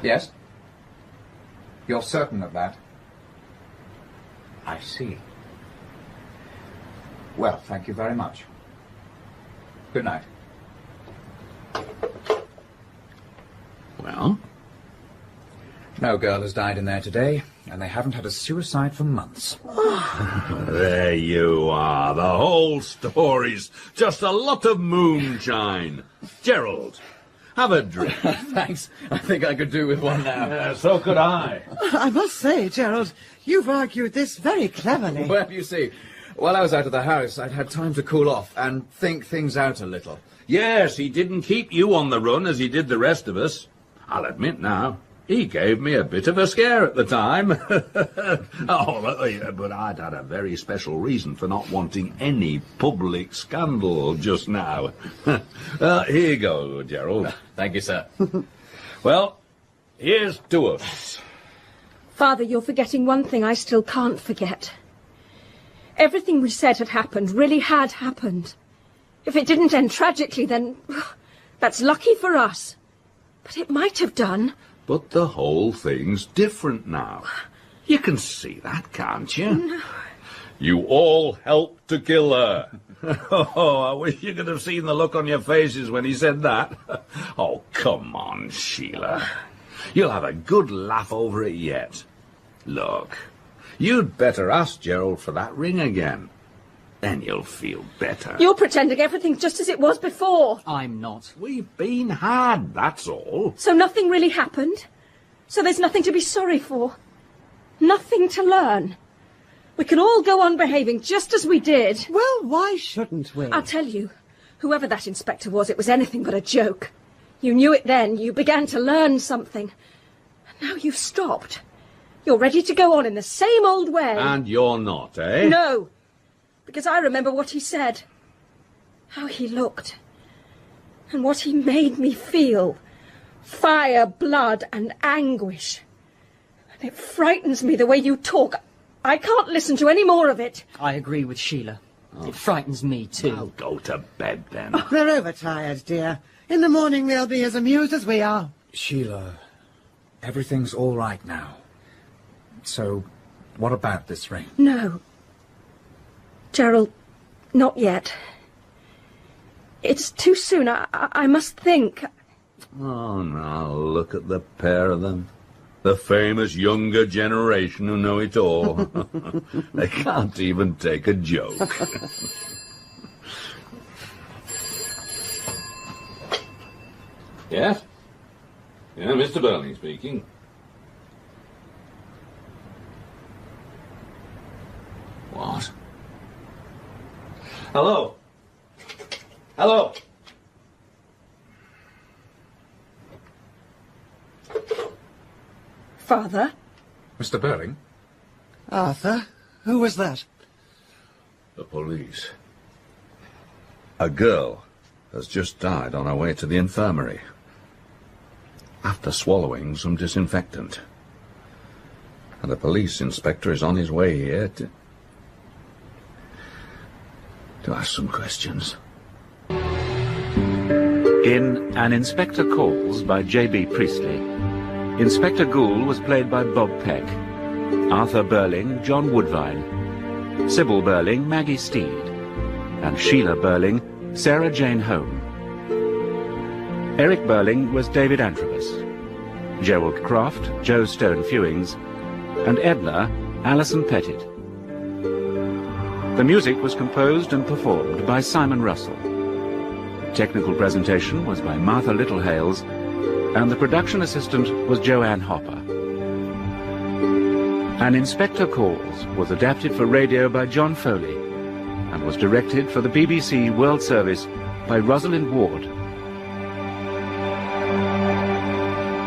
Speaker 4: Yes? You're certain of that? I see. Well, thank you very much. Good night.
Speaker 9: Well?
Speaker 4: No girl has died in there today, and they haven't had a suicide for months.
Speaker 9: There you are. The whole story's just a lot of moonshine. Gerald, have a drink.
Speaker 8: Thanks. I think I could do with one now.
Speaker 9: So could I.
Speaker 5: I must say, Gerald, you've argued this very cleverly.
Speaker 8: Well, you see, while I was out of the house, I'd had time to cool off and think things out a little.
Speaker 9: Yes, he didn't keep you on the run as he did the rest of us. I'll admit now, he gave me a bit of a scare at the time. But I'd had a very special reason for not wanting any public scandal just now. Here you go, Gerald.
Speaker 8: Thank you, sir.
Speaker 9: Well, here's to us.
Speaker 3: Father, you're forgetting one thing I still can't forget. Everything we said had happened, really had happened. If it didn't end tragically, then that's lucky for us. But it might have done.
Speaker 9: But the whole thing's different now. You can see that, can't you?
Speaker 3: No.
Speaker 9: You all helped to kill her. Oh, I wish you could have seen the look on your faces when he said that. Oh, come on, Sheila. You'll have a good laugh over it yet. Look, you'd better ask Gerald for that ring again. Then you'll feel better.
Speaker 3: You're pretending everything's just as it was before.
Speaker 6: I'm not.
Speaker 9: We've been had, that's all.
Speaker 3: So nothing really happened? So there's nothing to be sorry for? Nothing to learn? We can all go on behaving just as we did.
Speaker 5: Well, why shouldn't we?
Speaker 3: I'll tell you, whoever that inspector was, it was anything but a joke. You knew it then, you began to learn something. And now you've stopped. You're ready to go on in the same old way.
Speaker 9: And you're not, eh?
Speaker 3: No, because I remember what he said. How he looked. And what he made me feel. Fire, blood and anguish. And it frightens me the way you talk. I can't listen to any more of it.
Speaker 6: I agree with Sheila. It frightens me, too.
Speaker 9: I'll go to bed, then.
Speaker 5: They're overtired, dear. In the morning they'll be as amused as we are.
Speaker 4: Sheila, everything's all right now. So, what about this ring?
Speaker 3: No. Gerald, not yet. It's too soon. I must think.
Speaker 9: Oh, now, look at the pair of them. The famous younger generation who know it all. They can't even take a joke. Yes? Yeah, Mr. Birling speaking. What? Hello? Hello?
Speaker 3: Father?
Speaker 4: Mr. Birling?
Speaker 5: Arthur, who was that?
Speaker 9: The police. A girl has just died on her way to the infirmary after swallowing some disinfectant. And the police inspector is on his way here to ask some questions.
Speaker 1: In An Inspector Calls by J.B. Priestley, Inspector Goole was played by Bob Peck, Arthur Birling, John Woodvine, Sybil Birling, Maggie Steed, and Sheila Birling, Sarah Jane Home. Eric Birling was David Antrobus, Gerald Croft, Joe Stone Fewings, and Edna, Alison Pettit. The music was composed and performed by Simon Russell. Technical presentation was by Martha Littlehales, and the production assistant was Joanne Hopper. An Inspector Calls was adapted for radio by John Foley and was directed for the BBC World Service by Rosalind Ward